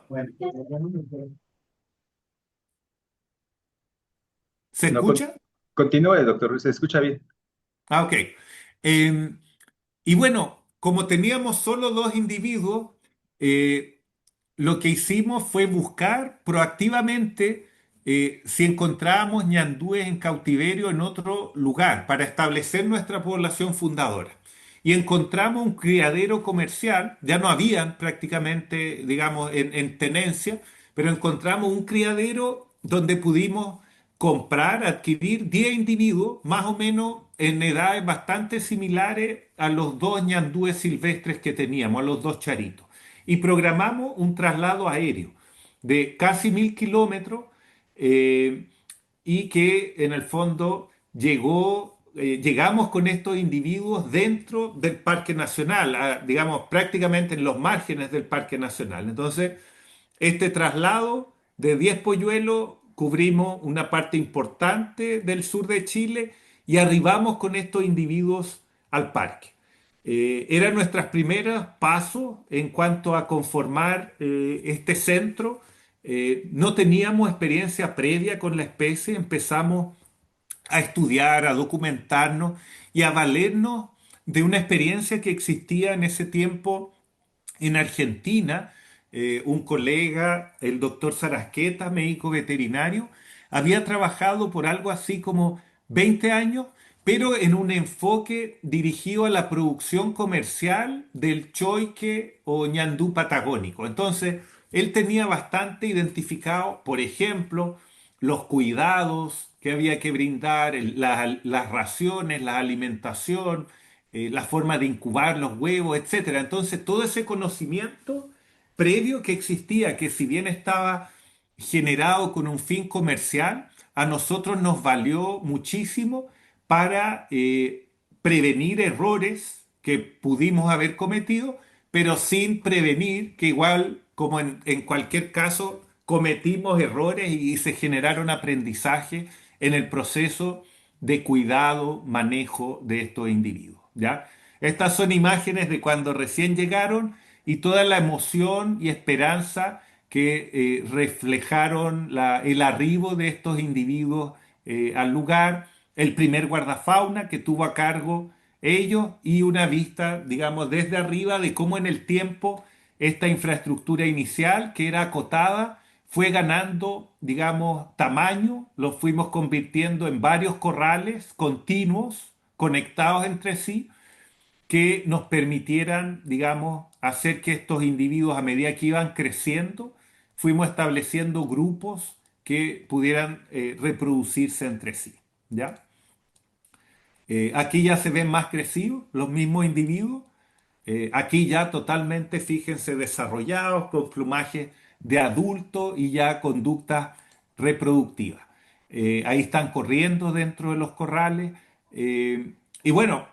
¿Se No, escucha? continúe, doctor, se escucha bien. Ah, ok. Eh, y bueno, como teníamos solo dos individuos, eh, lo que hicimos fue buscar proactivamente si encontrábamos ñandúes en cautiverio en otro lugar para establecer nuestra población fundadora. Y encontramos un criadero comercial, ya no habían prácticamente, digamos, en tenencia, pero encontramos un criadero donde pudimos comprar, adquirir 10 individuos, más o menos en edades bastante similares a los dos ñandúes silvestres que teníamos, a los dos charitos. Y programamos un traslado aéreo de casi 1000 kilómetros eh, y que en el fondo llegamos con estos individuos dentro del Parque Nacional, digamos prácticamente en los márgenes del Parque Nacional. Entonces, este traslado de 10 polluelos cubrimos una parte importante del sur de Chile y arribamos con estos individuos al parque. Eran nuestros primeros pasos en cuanto a conformar este centro. No teníamos experiencia previa con la especie, empezamos a estudiar, a documentarnos y a valernos de una experiencia que existía en ese tiempo en Argentina. Un colega, el doctor Sarasqueta, médico veterinario, había trabajado por algo así como 20 años, pero en un enfoque dirigido a la producción comercial del choique o ñandú patagónico. Entonces, él tenía bastante identificado, por ejemplo, los cuidados que había que brindar, las raciones, la alimentación, la forma de incubar los huevos, etcétera. Entonces, todo ese conocimiento previo que existía, que si bien estaba generado con un fin comercial, a nosotros nos valió muchísimo para prevenir errores que pudimos haber cometido, pero sin prevenir que igual, como en cualquier caso, cometimos errores y se generaron aprendizaje en el proceso de cuidado, manejo de estos individuos, ¿ya? Estas son imágenes de cuando recién llegaron y toda la emoción y esperanza que reflejaron el arribo de estos individuos al lugar, el primer guardafauna que tuvo a cargo ellos y una vista, digamos, desde arriba de cómo en el tiempo esta infraestructura inicial, que era acotada, fue ganando, digamos, tamaño, lo fuimos convirtiendo en varios corrales continuos, conectados entre sí, que nos permitieran, digamos, hacer que estos individuos, a medida que iban creciendo, fuimos estableciendo grupos que pudieran reproducirse entre sí, ¿ya? Aquí ya se ven más crecidos los mismos individuos. Aquí ya totalmente, fíjense, desarrollados, con plumaje de adulto y ya conductas reproductivas. Ahí están corriendo dentro de los corrales. Y bueno,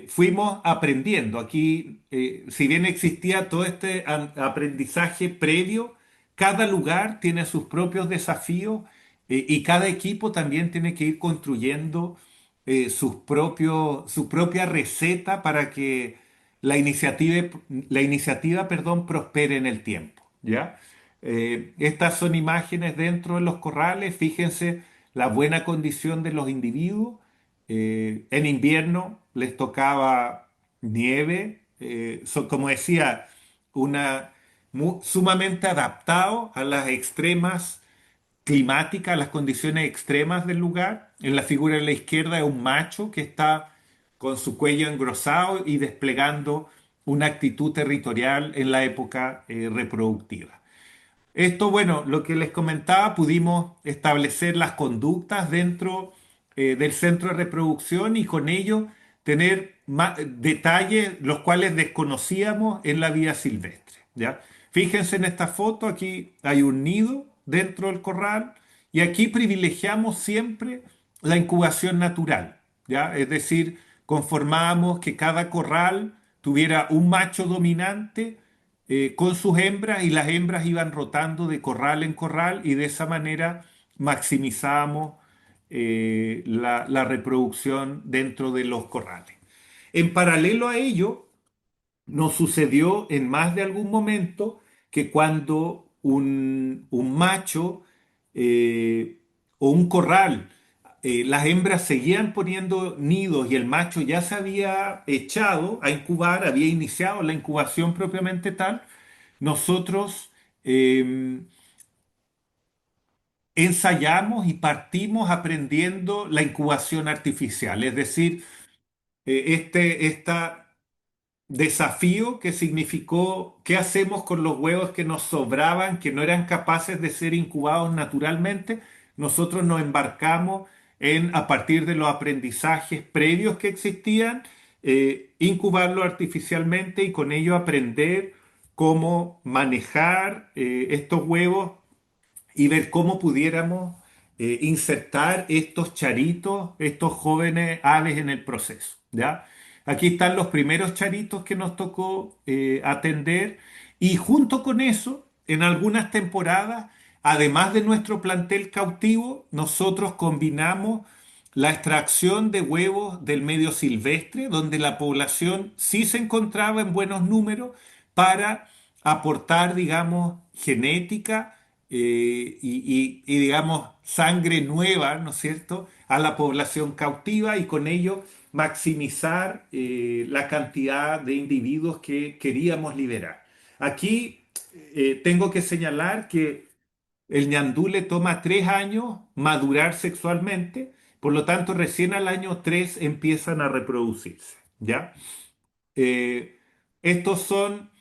fuimos aprendiendo. Aquí, si bien existía todo este aprendizaje previo, cada lugar tiene sus propios desafíos y cada equipo también tiene que ir construyendo su propia receta para que la iniciativa, perdón, prospere en el tiempo, ¿ya? Estas son imágenes dentro de los corrales. Fíjense la buena condición de los individuos. En invierno les tocaba nieve. Como decía, sumamente adaptado a las extremas climática, las condiciones extremas del lugar. En la figura de la izquierda es un macho que está con su cuello engrosado y desplegando una actitud territorial en la época reproductiva. Esto, bueno, lo que les comentaba, pudimos establecer las conductas dentro del centro de reproducción y con ello tener detalles los cuales desconocíamos en la vida silvestre, ¿ya? Fíjense en esta foto, aquí hay un nido dentro del corral y aquí privilegiamos siempre la incubación natural, ¿ya? Es decir, conformábamos que cada corral tuviera un macho dominante con sus hembras y las hembras iban rotando de corral en corral y de esa manera maximizábamos la reproducción dentro de los corrales. En paralelo a ello, nos sucedió en más de algún momento que cuando un macho eh, o un corral, las hembras seguían poniendo nidos y el macho ya se había echado a incubar, había iniciado la incubación propiamente tal, nosotros eh, ensayamos y partimos aprendiendo la incubación artificial, es decir, esta desafío que significó qué hacemos con los huevos que nos sobraban, que no eran capaces de ser incubados naturalmente. Nosotros nos embarcamos en, a partir de los aprendizajes previos que existían, incubarlo artificialmente y con ello aprender cómo manejar estos huevos y ver cómo pudiéramos insertar estos charitos, estos jóvenes aves en el proceso, ¿ya? Aquí están los primeros charitos que nos tocó atender y junto con eso, en algunas temporadas, además de nuestro plantel cautivo, nosotros combinamos la extracción de huevos del medio silvestre, donde la población sí se encontraba en buenos números, para aportar, digamos, genética digamos, sangre nueva, ¿no es cierto?, a la población cautiva y con ello maximizar la cantidad de individuos que queríamos liberar. Aquí tengo que señalar que el ñandú le toma 3 años madurar sexualmente, por lo tanto, recién al año 3 empiezan a reproducirse, ¿ya? Eh, Estos son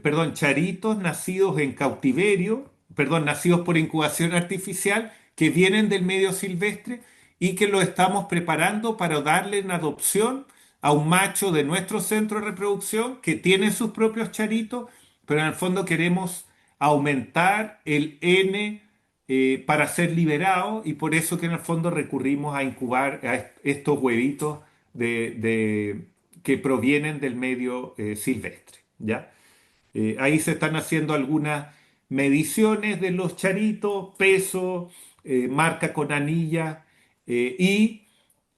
perdón, charitos nacidos en cautiverio, perdón, nacidos por incubación artificial, que vienen del medio silvestre y que lo estamos preparando para darle en adopción a un macho de nuestro centro de reproducción que tiene sus propios charitos, pero en el fondo queremos aumentar el N para ser liberado y por eso que en el fondo recurrimos a incubar a estos huevitos que provienen del medio silvestre, ¿ya? Ahí se están haciendo algunas mediciones de los charitos, peso, marca con anilla y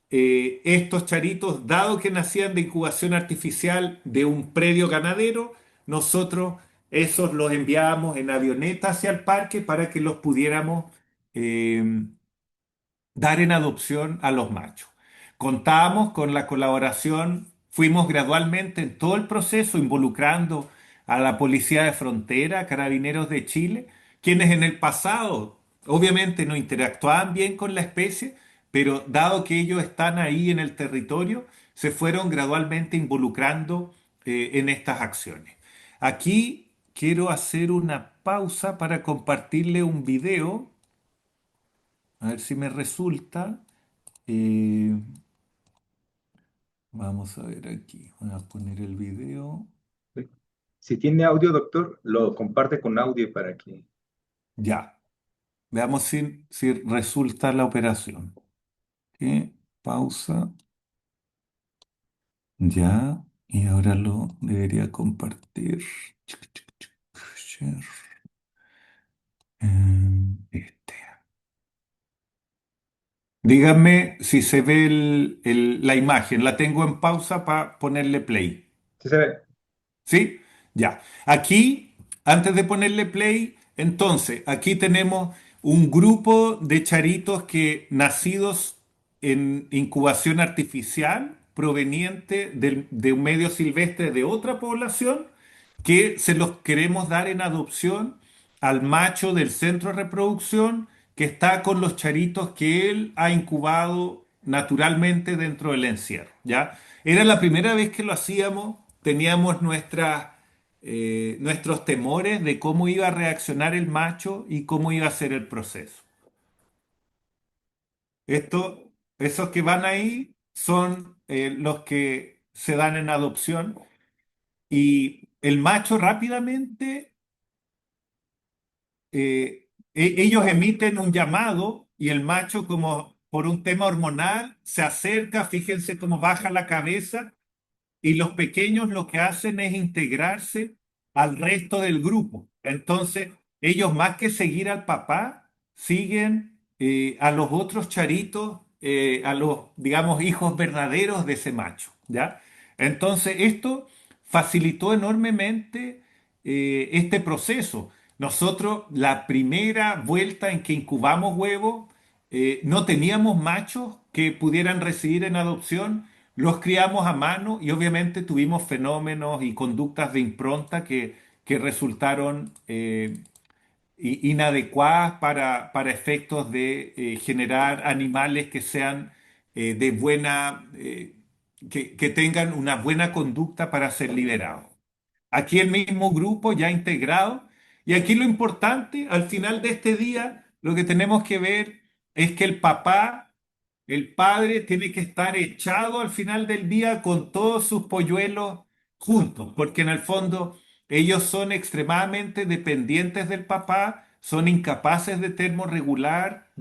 estos charitos, dado que nacían de incubación artificial de un predio ganadero, nosotros esos los enviábamos en avioneta hacia el parque para que los pudiéramos eh, dar en adopción a los machos. Contábamos con la colaboración, fuimos gradualmente en todo el proceso involucrando a la Policía de Frontera, Carabineros de Chile, quienes en el pasado obviamente no interactuaban bien con la especie, pero dado que ellos están ahí en el territorio, se fueron gradualmente involucrando en estas acciones. Aquí quiero hacer una pausa para compartirle un video, a ver si me resulta. Eh, Vamos a ver aquí. Voy a poner el video. Si tiene audio, doctor, lo comparte con audio para que... Ya. Veamos si resulta la operación. Ok, pausa. Ya. Y ahora lo debería compartir. Share. Este. Díganme si se ve la imagen. La tengo en pausa para ponerle play. Sí se ve. ¿Sí? Ya. Aquí, antes de ponerle play, entonces, aquí tenemos un grupo de charitos que nacidos en incubación artificial proveniente de un medio silvestre de otra población que se los queremos dar en adopción al macho del centro de reproducción que está con los charitos que él ha incubado naturalmente dentro del encierro, ¿ya? Era la primera vez que lo hacíamos, teníamos nuestros temores de cómo iba a reaccionar el macho y cómo iba a ser el proceso. Esos que van ahí son los que se dan en adopción y el macho rápidamente ellos emiten un llamado y el macho, como por un tema hormonal, se acerca, fíjense cómo baja la cabeza y los pequeños lo que hacen es integrarse al resto del grupo. Entonces, ellos más que seguir al papá, siguen a los otros charitos, a los, digamos, hijos verdaderos de ese macho, ¿ya? Entonces, esto facilitó enormemente este proceso. Nosotros, la primera vuelta en que incubamos huevos, no teníamos machos que pudieran recibir en adopción, los criamos a mano y obviamente tuvimos fenómenos y conductas de impronta que resultaron inadecuadas para efectos de generar animales que sean de buena, que tengan una buena conducta para ser liberados. Aquí el mismo grupo ya integrado. Y aquí lo importante, al final de este día, lo que tenemos que ver es que el padre tiene que estar echado al final del día con todos sus polluelos juntos, porque en el fondo ellos son extremadamente dependientes del papá, son incapaces de termorregular,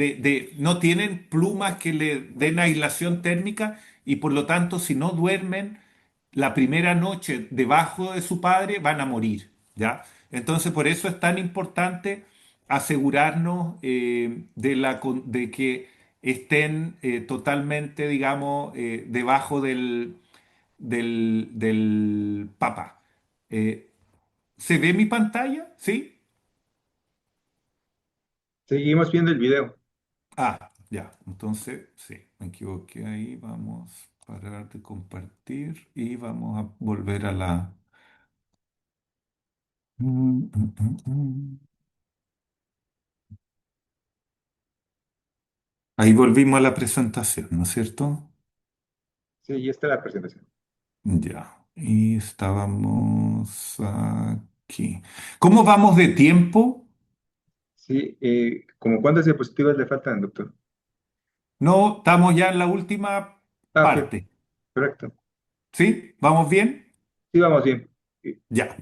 no tienen plumas que le den aislación térmica y por lo tanto si no duermen la primera noche debajo de su padre van a morir, ¿ya? Entonces por eso es tan importante asegurarnos de que estén totalmente, digamos, debajo del papá. Eh, ¿Se ve mi pantalla? ¿Sí? Seguimos viendo el video. Ah, ya. Entonces, sí, me equivoqué ahí. Vamos a parar de compartir y vamos a volver a la... Ahí volvimos a la presentación, ¿no es cierto? Sí, y está la presentación. Ya. Y estábamos aquí. ¿Cómo vamos de tiempo? Sí, ¿como cuántas diapositivas le faltan, doctor? No, estamos ya en la última Ah, ok, parte. correcto. ¿Sí? ¿Vamos bien? Sí, vamos bien. Ya.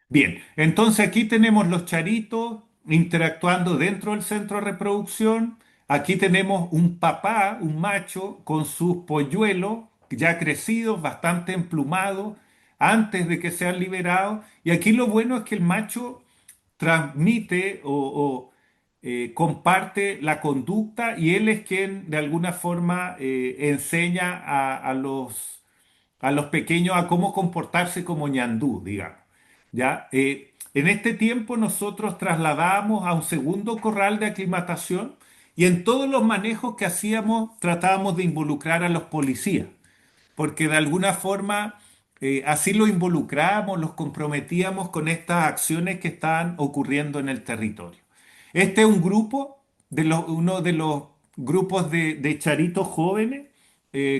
Bien. Entonces aquí tenemos los charitos interactuando dentro del centro de reproducción. Aquí tenemos un papá, un macho, con sus polluelos ya crecidos, bastante emplumados, antes de que sean liberados. Y aquí lo bueno es que el macho transmite comparte la conducta y él es quien de alguna forma enseña a los pequeños a cómo comportarse como ñandú, digamos. ¿Ya? En este tiempo nosotros trasladamos a un segundo corral de aclimatación y en todos los manejos que hacíamos tratábamos de involucrar a los policías porque de alguna forma así los involucramos, los comprometíamos con estas acciones que estaban ocurriendo en el territorio. Este es un grupo, uno de los grupos de charitos jóvenes,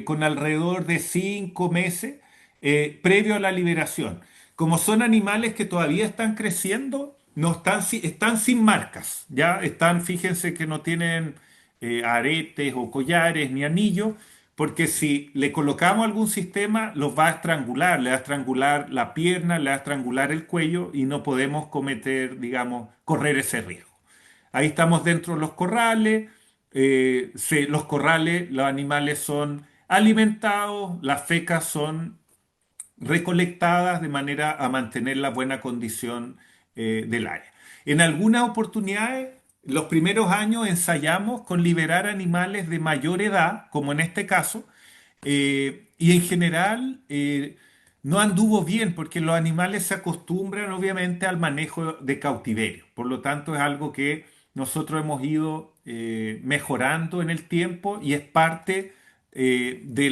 con alrededor de 5 meses, previo a la liberación. Como son animales que todavía están creciendo, no están, están sin marcas, ya están, fíjense que no tienen aretes o collares ni anillos, porque si le colocamos algún sistema, los va a estrangular, le va a estrangular la pierna, le va a estrangular el cuello y no podemos cometer, digamos, correr ese riesgo. Ahí estamos dentro de los corrales, los corrales, los animales son alimentados, las fecas son recolectadas de manera a mantener la buena condición del área. En algunas oportunidades, los primeros años ensayamos con liberar animales de mayor edad, como en este caso, y en general no anduvo bien porque los animales se acostumbran obviamente al manejo de cautiverio. Por lo tanto, es algo que nosotros hemos ido mejorando en el tiempo y es parte de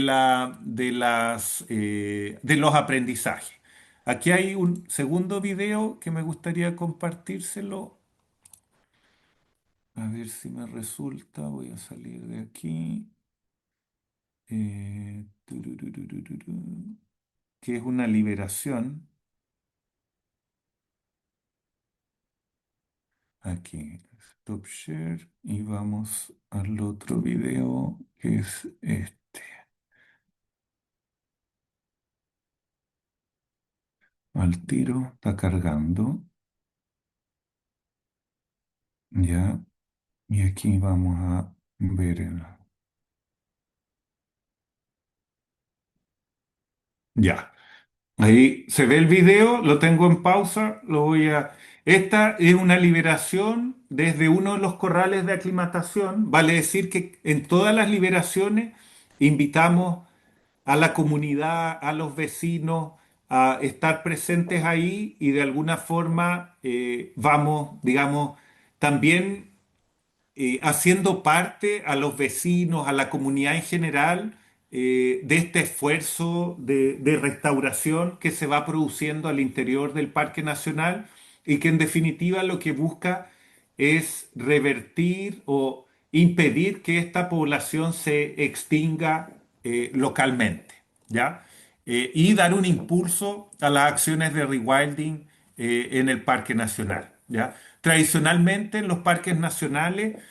los aprendizajes. Aquí hay un segundo video que me gustaría compartírselo. A ver si me resulta. Voy a salir de aquí. Turururururu, que es una liberación. Aquí, stop share y vamos al otro video que es este. Al tiro, está cargando. Ya, y aquí vamos a ver el... Ya, ahí se ve el video, lo tengo en pausa, lo voy a... Esta es una liberación desde uno de los corrales de aclimatación. Vale decir que en todas las liberaciones invitamos a la comunidad, a los vecinos, a estar presentes ahí y de alguna forma vamos, digamos, también haciendo parte a los vecinos, a la comunidad en general, de este esfuerzo de restauración que se va produciendo al interior del Parque Nacional y que en definitiva lo que busca es revertir o impedir que esta población se extinga localmente, ¿ya? Y dar un impulso a las acciones de rewilding en el Parque Nacional, ¿ya? Tradicionalmente en los parques nacionales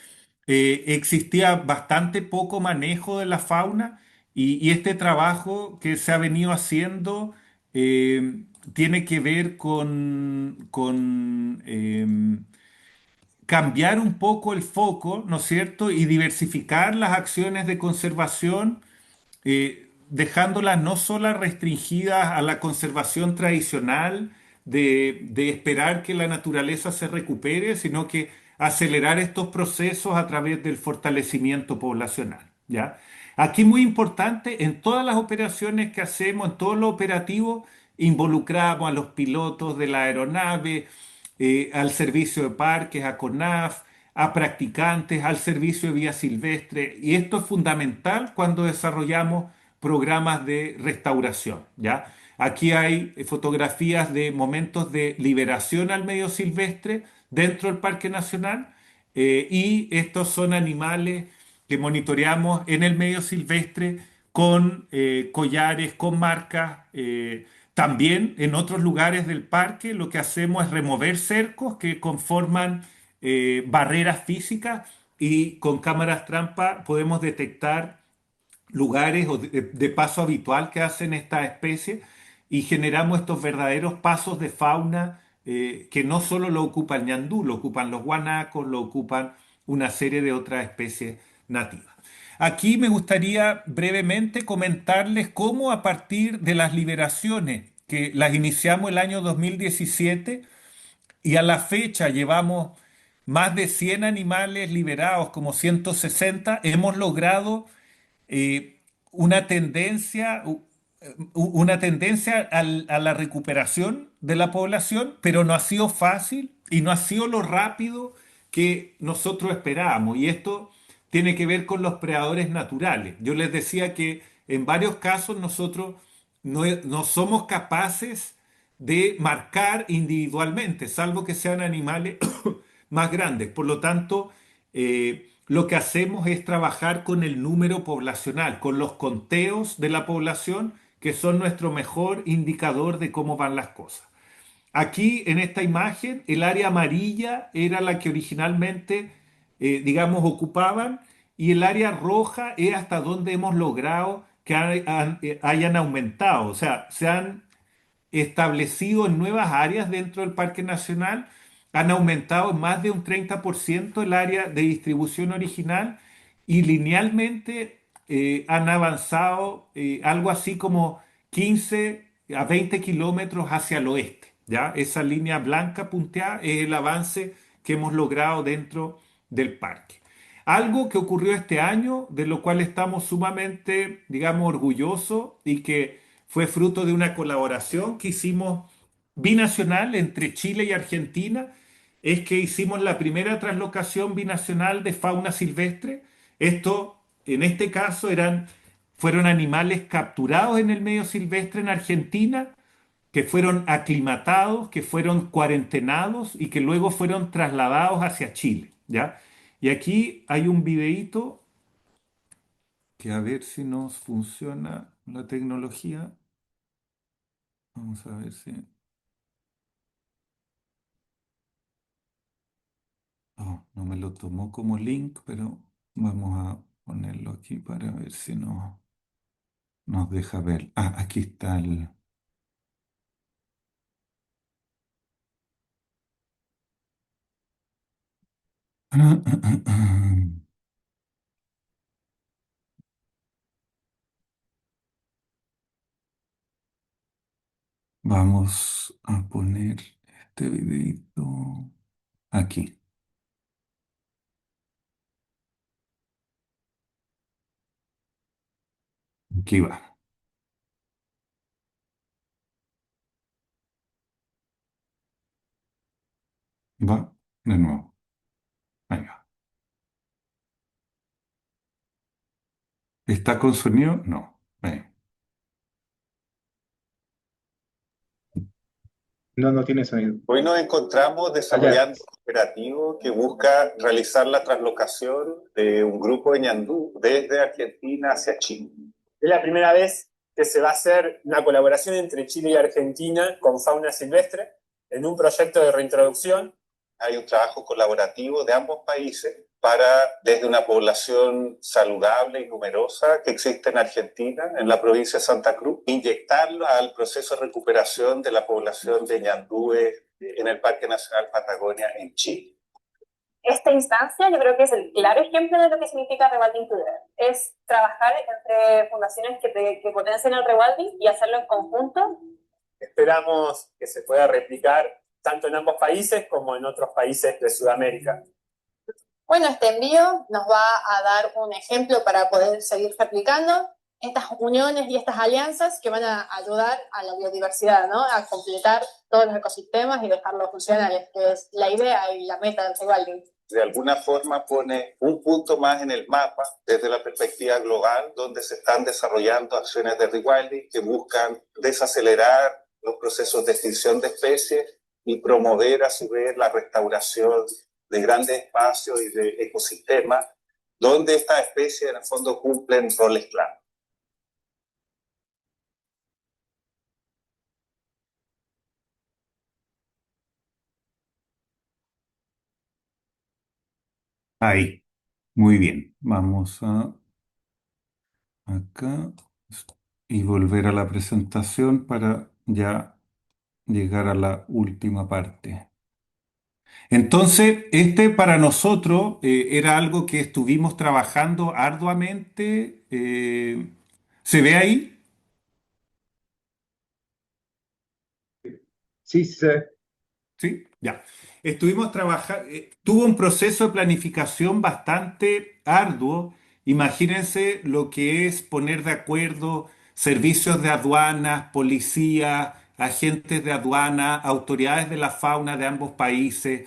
existía bastante poco manejo de la fauna y este trabajo que se ha venido haciendo tiene que ver con cambiar un poco el foco, ¿no es cierto? Y diversificar las acciones de conservación dejándolas no solo restringidas a la conservación tradicional de esperar que la naturaleza se recupere, sino que acelerar estos procesos a través del fortalecimiento poblacional, ¿ya? Aquí muy importante, en todas las operaciones que hacemos, en todos los operativos, involucramos a los pilotos de la aeronave, al servicio de parques, a CONAF, a practicantes, al servicio de vía silvestre. Y esto es fundamental cuando desarrollamos programas de restauración, ¿ya? Aquí hay fotografías de momentos de liberación al medio silvestre dentro del Parque Nacional y estos son animales que monitoreamos en el medio silvestre con collares, con marcas. También en otros lugares del parque lo que hacemos es remover cercos que conforman barreras físicas y con cámaras trampa podemos detectar lugares o de paso habitual que hacen estas especies y generamos estos verdaderos pasos de fauna que no solo lo ocupa el ñandú, lo ocupan los guanacos, lo ocupan una serie de otras especies nativas. Aquí me gustaría brevemente comentarles cómo a partir de las liberaciones que las iniciamos el año 2017 y a la fecha llevamos más de 100 animales liberados, como 160, hemos logrado eh, una tendencia, una tendencia a la recuperación de la población, pero no ha sido fácil y no ha sido lo rápido que nosotros esperábamos. Y esto tiene que ver con los predadores naturales. Yo les decía que en varios casos nosotros no somos capaces de marcar individualmente, salvo que sean animales más grandes. Por lo tanto, lo que hacemos es trabajar con el número poblacional, con los conteos de la población, que son nuestro mejor indicador de cómo van las cosas. Aquí en esta imagen, el área amarilla era la que originalmente, digamos, ocupaban y el área roja es hasta donde hemos logrado que hayan aumentado. O sea, se han establecido en nuevas áreas dentro del Parque Nacional, han aumentado en más de un 30% el área de distribución original y linealmente han avanzado algo así como 15 a 20 kilómetros hacia el oeste. ¿Ya? Esa línea blanca punteada es el avance que hemos logrado dentro del parque. Algo que ocurrió este año, de lo cual estamos sumamente, digamos, orgullosos y que fue fruto de una colaboración que hicimos binacional entre Chile y Argentina. Es que hicimos la primera translocación binacional de fauna silvestre. Esto, en este caso, fueron animales capturados en el medio silvestre en Argentina, que fueron aclimatados, que fueron cuarentenados y que luego fueron trasladados hacia Chile, ¿ya? Y aquí hay un videíto que a ver si nos funciona la tecnología. Vamos a ver si... Oh, no me lo tomó como link, pero vamos a ponerlo aquí para ver si nos deja ver. Ah, aquí está el... Vamos a poner este videito aquí. Aquí va. Va de nuevo. Ahí va. ¿Está con sonido? No. Ahí. No, no tiene sonido. Hoy nos encontramos Allá. desarrollando un operativo que busca realizar la translocación de un grupo de ñandú desde Argentina hacia Chile. Es la primera vez que se va a hacer una colaboración entre Chile y Argentina con fauna silvestre en un proyecto de reintroducción. Hay un trabajo colaborativo de ambos países para, desde una población saludable y numerosa que existe en Argentina, en la provincia de Santa Cruz, inyectarlo al proceso de recuperación de la población de ñandúes en el Parque Nacional Patagonia en Chile. Esta instancia yo creo que es el claro ejemplo de lo que significa rewilding together. Es trabajar entre fundaciones que potencian el rewilding y hacerlo en conjunto. Esperamos que se pueda replicar tanto en ambos países como en otros países de Sudamérica. Bueno, este envío nos va a dar un ejemplo para poder seguir replicando estas uniones y estas alianzas que van a ayudar a la biodiversidad, ¿no? A completar todos los ecosistemas y dejarlos funcionales, que es la idea y la meta del rewilding. De alguna forma pone un punto más en el mapa desde la perspectiva global, donde se están desarrollando acciones de rewilding que buscan desacelerar los procesos de extinción de especies y promover a su vez la restauración de grandes espacios y de ecosistemas donde estas especies en el fondo cumplen roles clave. Ahí. Muy bien. Vamos a acá y volver a la presentación para ya llegar a la última parte. Entonces, este para nosotros era algo que estuvimos trabajando arduamente. ¿Se ve ahí? Sí, sí, Sí, ya. Estuvimos trabajando, tuvo un proceso de planificación bastante arduo. Imagínense lo que es poner de acuerdo servicios de aduanas, policía, agentes de aduana, autoridades de la fauna de ambos países,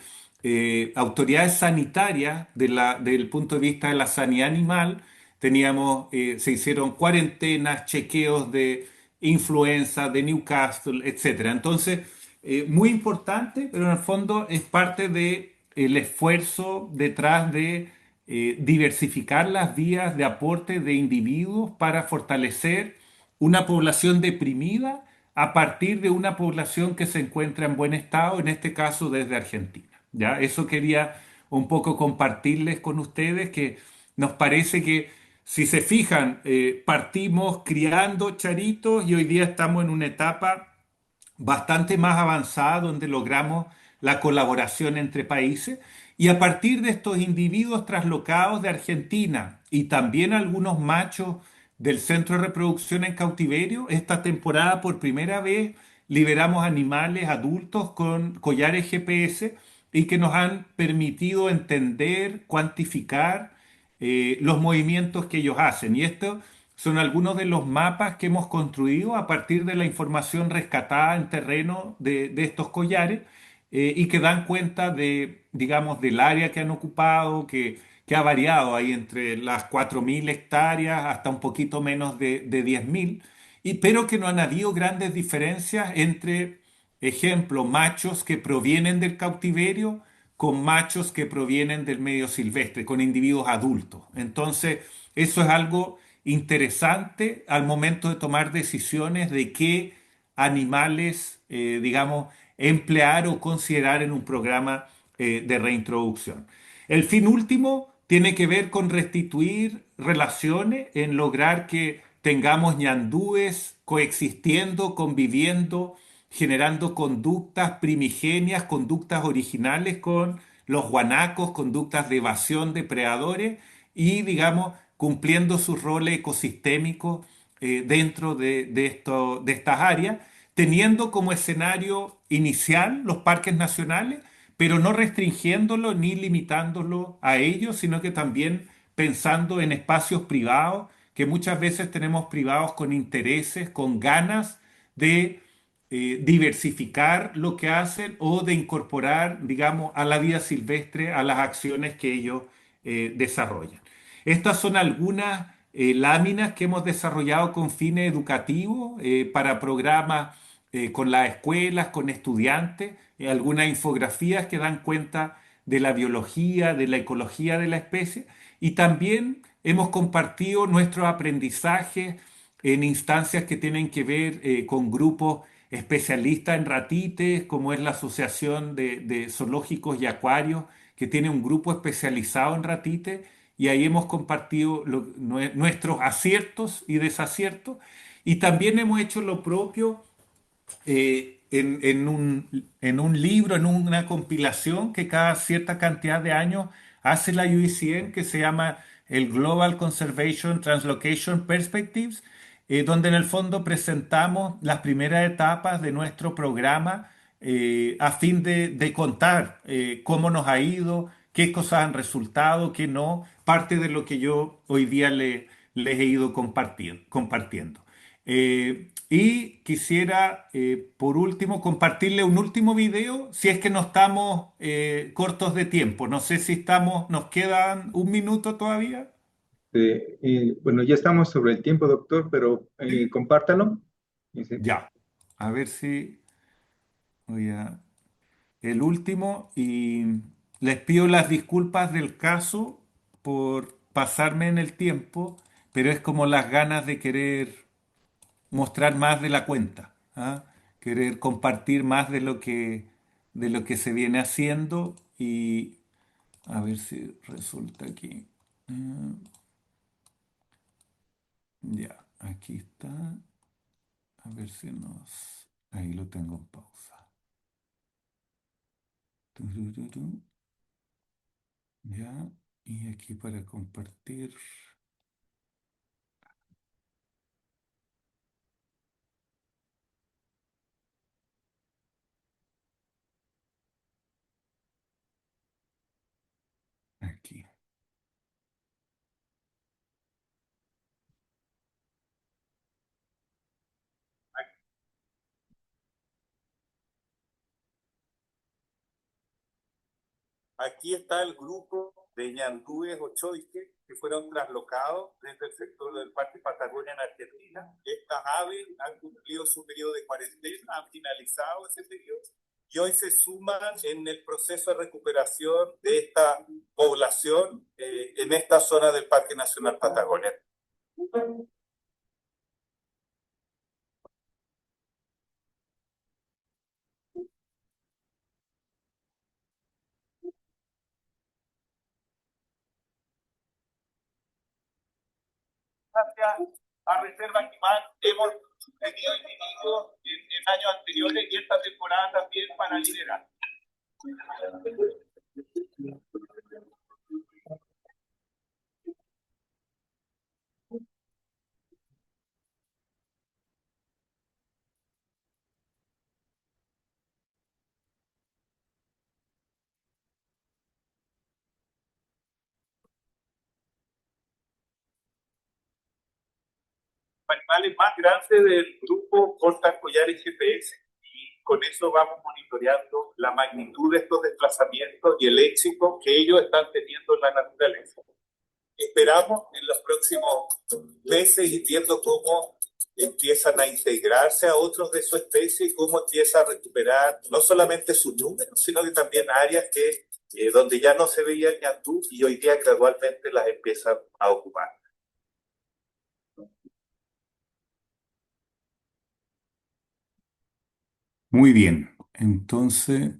autoridades sanitarias del punto de vista de la sanidad animal. Se hicieron cuarentenas, chequeos de influenza, de Newcastle, etcétera. Entonces, muy importante, pero en el fondo es parte de el esfuerzo detrás de diversificar las vías de aporte de individuos para fortalecer una población deprimida a partir de una población que se encuentra en buen estado, en este caso desde Argentina. ¿Ya? Eso quería un poco compartirles con ustedes, que nos parece que si se fijan, partimos criando charitos y hoy día estamos en una etapa bastante más avanzada donde logramos la colaboración entre países, y a partir de estos individuos traslocados de Argentina y también algunos machos del centro de reproducción en cautiverio, esta temporada por primera vez liberamos animales adultos con collares GPS y que nos han permitido entender, cuantificar los movimientos que ellos hacen. Y esto son algunos de los mapas que hemos construido a partir de la información rescatada en terreno de estos collares y que dan cuenta de, digamos, del área que han ocupado, que ha variado ahí entre las 4.000 hectáreas hasta un poquito menos de 10.000, pero que no han habido grandes diferencias entre, ejemplo, machos que provienen del cautiverio con machos que provienen del medio silvestre, con individuos adultos. Entonces, eso es algo interesante al momento de tomar decisiones de qué animales, digamos, emplear o considerar en un programa de reintroducción. El fin último tiene que ver con restituir relaciones, en lograr que tengamos ñandúes coexistiendo, conviviendo, generando conductas primigenias, conductas originales con los guanacos, conductas de evasión de predadores y, digamos, cumpliendo sus roles ecosistémicos dentro de estas áreas, teniendo como escenario inicial los parques nacionales, pero no restringiéndolo ni limitándolo a ellos, sino que también pensando en espacios privados, que muchas veces tenemos privados con intereses, con ganas de diversificar lo que hacen o de incorporar, digamos, a la vida silvestre, a las acciones que ellos desarrollan. Estas son algunas láminas que hemos desarrollado con fines educativos para programas con las escuelas, con estudiantes, algunas infografías que dan cuenta de la biología, de la ecología de la especie y también hemos compartido nuestros aprendizajes en instancias que tienen que ver con grupos especialistas en ratites, como es la Asociación de Zoológicos y Acuarios, que tiene un grupo especializado en ratites, y ahí hemos compartido nuestros aciertos y desaciertos, y también hemos hecho lo propio en un libro, en una compilación que cada cierta cantidad de años hace la UICN, que se llama el Global Conservation Translocation Perspectives, donde en el fondo presentamos las primeras etapas de nuestro programa a fin de contar cómo nos ha ido, qué cosas han resultado, qué no, parte de lo que yo hoy día les he ido compartiendo. Y quisiera, por último, compartirle un último video, si es que no estamos cortos de tiempo. No sé si estamos, nos quedan un minuto todavía. Bueno, ya estamos sobre el tiempo, doctor, pero compártalo. Dice, Ya, a ver si voy a... El último, y les pido las disculpas del caso por pasarme en el tiempo, pero es como las ganas de querer mostrar más de la cuenta, ¿ah? Querer compartir más de lo que se viene haciendo y a ver si resulta aquí. Mm, Ya, aquí está. A ver si nos... Ahí lo tengo en pausa. Turururu. Ya, y aquí para compartir. Aquí. Aquí está el grupo de ñandúes o choiques que fueron traslocados desde el sector del Parque Patagonia en Argentina. Estas aves han cumplido su periodo de cuarentena, han finalizado ese periodo y hoy se suman en el proceso de recuperación de esta población en esta zona del Parque Nacional Patagonia. Gracias a Reserva Animal hemos tenido individuos en años anteriores y esta temporada también para liderar. animales más grandes del grupo portan collares GPS y con eso vamos monitoreando la magnitud de estos desplazamientos y el éxito que ellos están teniendo en la naturaleza. Esperamos en los próximos meses ir viendo cómo empiezan a integrarse a otros de su especie y cómo empieza a recuperar no solamente su número, sino que también áreas que donde ya no se veía ñandú y hoy día gradualmente las empiezan a ocupar. Muy bien, entonces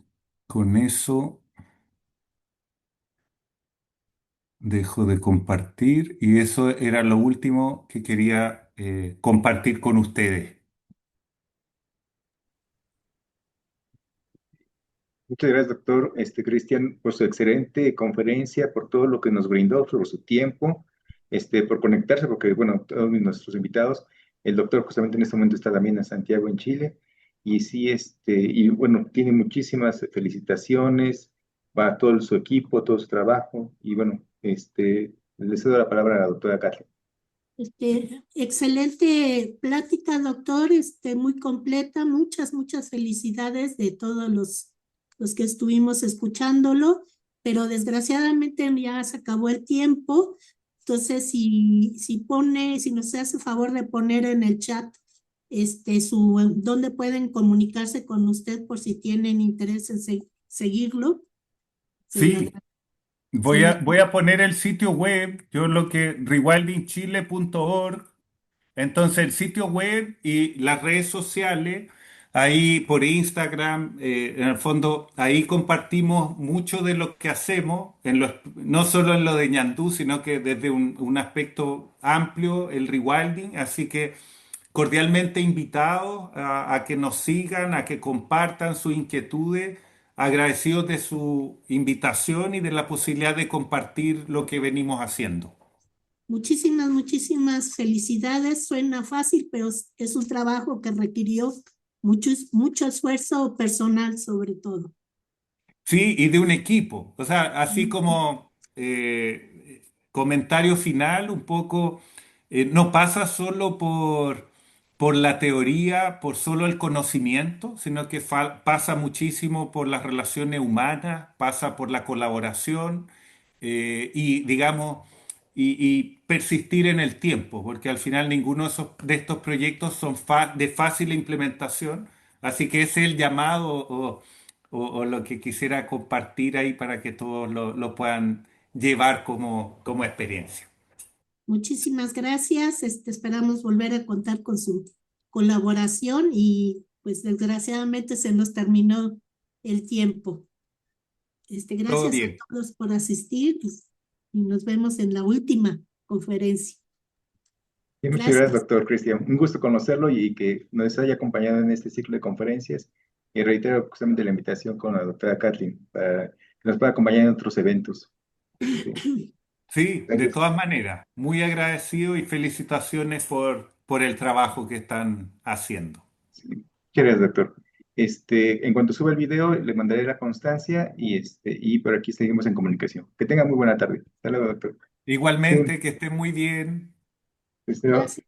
con eso dejo de compartir y eso era lo último que quería compartir con ustedes. Muchas gracias, doctor Cristian, por su excelente conferencia, por todo lo que nos brindó, por su tiempo, por conectarse, porque, bueno, todos nuestros invitados, el doctor justamente en este momento está también en Santiago, en Chile, y sí, y bueno, tiene muchísimas felicitaciones, va a todo su equipo, todo su trabajo, y bueno, le cedo la palabra a la doctora Kathleen. Excelente plática, doctor, muy completa, muchas felicidades de todos los que estuvimos escuchándolo, pero desgraciadamente ya se acabó el tiempo. Entonces, si nos hace favor de poner en el chat dónde pueden comunicarse con usted por si tienen interés en seguirlo. Sí, voy a poner el sitio web, rewildingchile.org. Entonces, el sitio web y las redes sociales, ahí por Instagram, en el fondo, ahí compartimos mucho de lo que hacemos, no solo en lo de ñandú, sino que desde un aspecto amplio, el rewilding. Así que cordialmente invitados a que nos sigan, a que compartan sus inquietudes, agradecidos de su invitación y de la posibilidad de compartir lo que venimos haciendo. Muchísimas felicidades. Suena fácil, pero es un trabajo que requirió mucho esfuerzo personal, sobre todo. Sí, y de un equipo. O sea, así como comentario final, un poco, no pasa solo por la teoría, por solo el conocimiento, sino que pasa muchísimo por las relaciones humanas, pasa por la colaboración y, digamos, y persistir en el tiempo, porque al final ninguno de estos proyectos son de fácil implementación. Así que ese es el llamado o lo que quisiera compartir ahí para que todos lo puedan llevar como experiencia. Muchísimas gracias. Esperamos volver a contar con su colaboración y pues desgraciadamente se nos terminó el tiempo. Gracias a todos por asistir y nos vemos en la última conferencia. Sí, muchas gracias, doctor Cristian. Un gusto conocerlo y que nos haya acompañado en este ciclo de conferencias. Y reitero justamente la invitación con la doctora Kathleen para que nos pueda acompañar en otros eventos. Sí, de todas maneras, muy agradecido y felicitaciones por el trabajo que están haciendo. Sí. Muchas gracias, doctor. En cuanto suba el video, le mandaré la constancia y por aquí seguimos en comunicación. Que tenga muy buena tarde. Hasta luego, doctor. Igualmente, que esté muy bien. Gracias.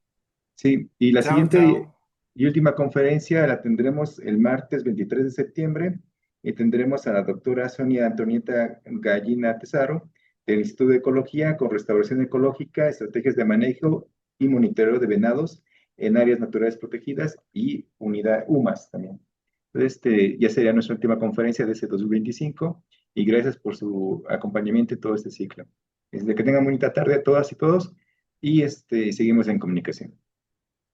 Sí, y la Chao, siguiente chao. y última conferencia la tendremos el martes 23 de septiembre y tendremos a la doctora Sonia Antonieta Gallina Tesaro del Instituto de Ecología con Restauración Ecológica, Estrategias de Manejo y Monitoreo de Venados en Áreas Naturales Protegidas y Unidad UMAS también. Entonces, ya sería nuestra última conferencia de ese 2025 y gracias por su acompañamiento en todo este ciclo. Que tengan bonita tarde a todas y todos y seguimos en comunicación.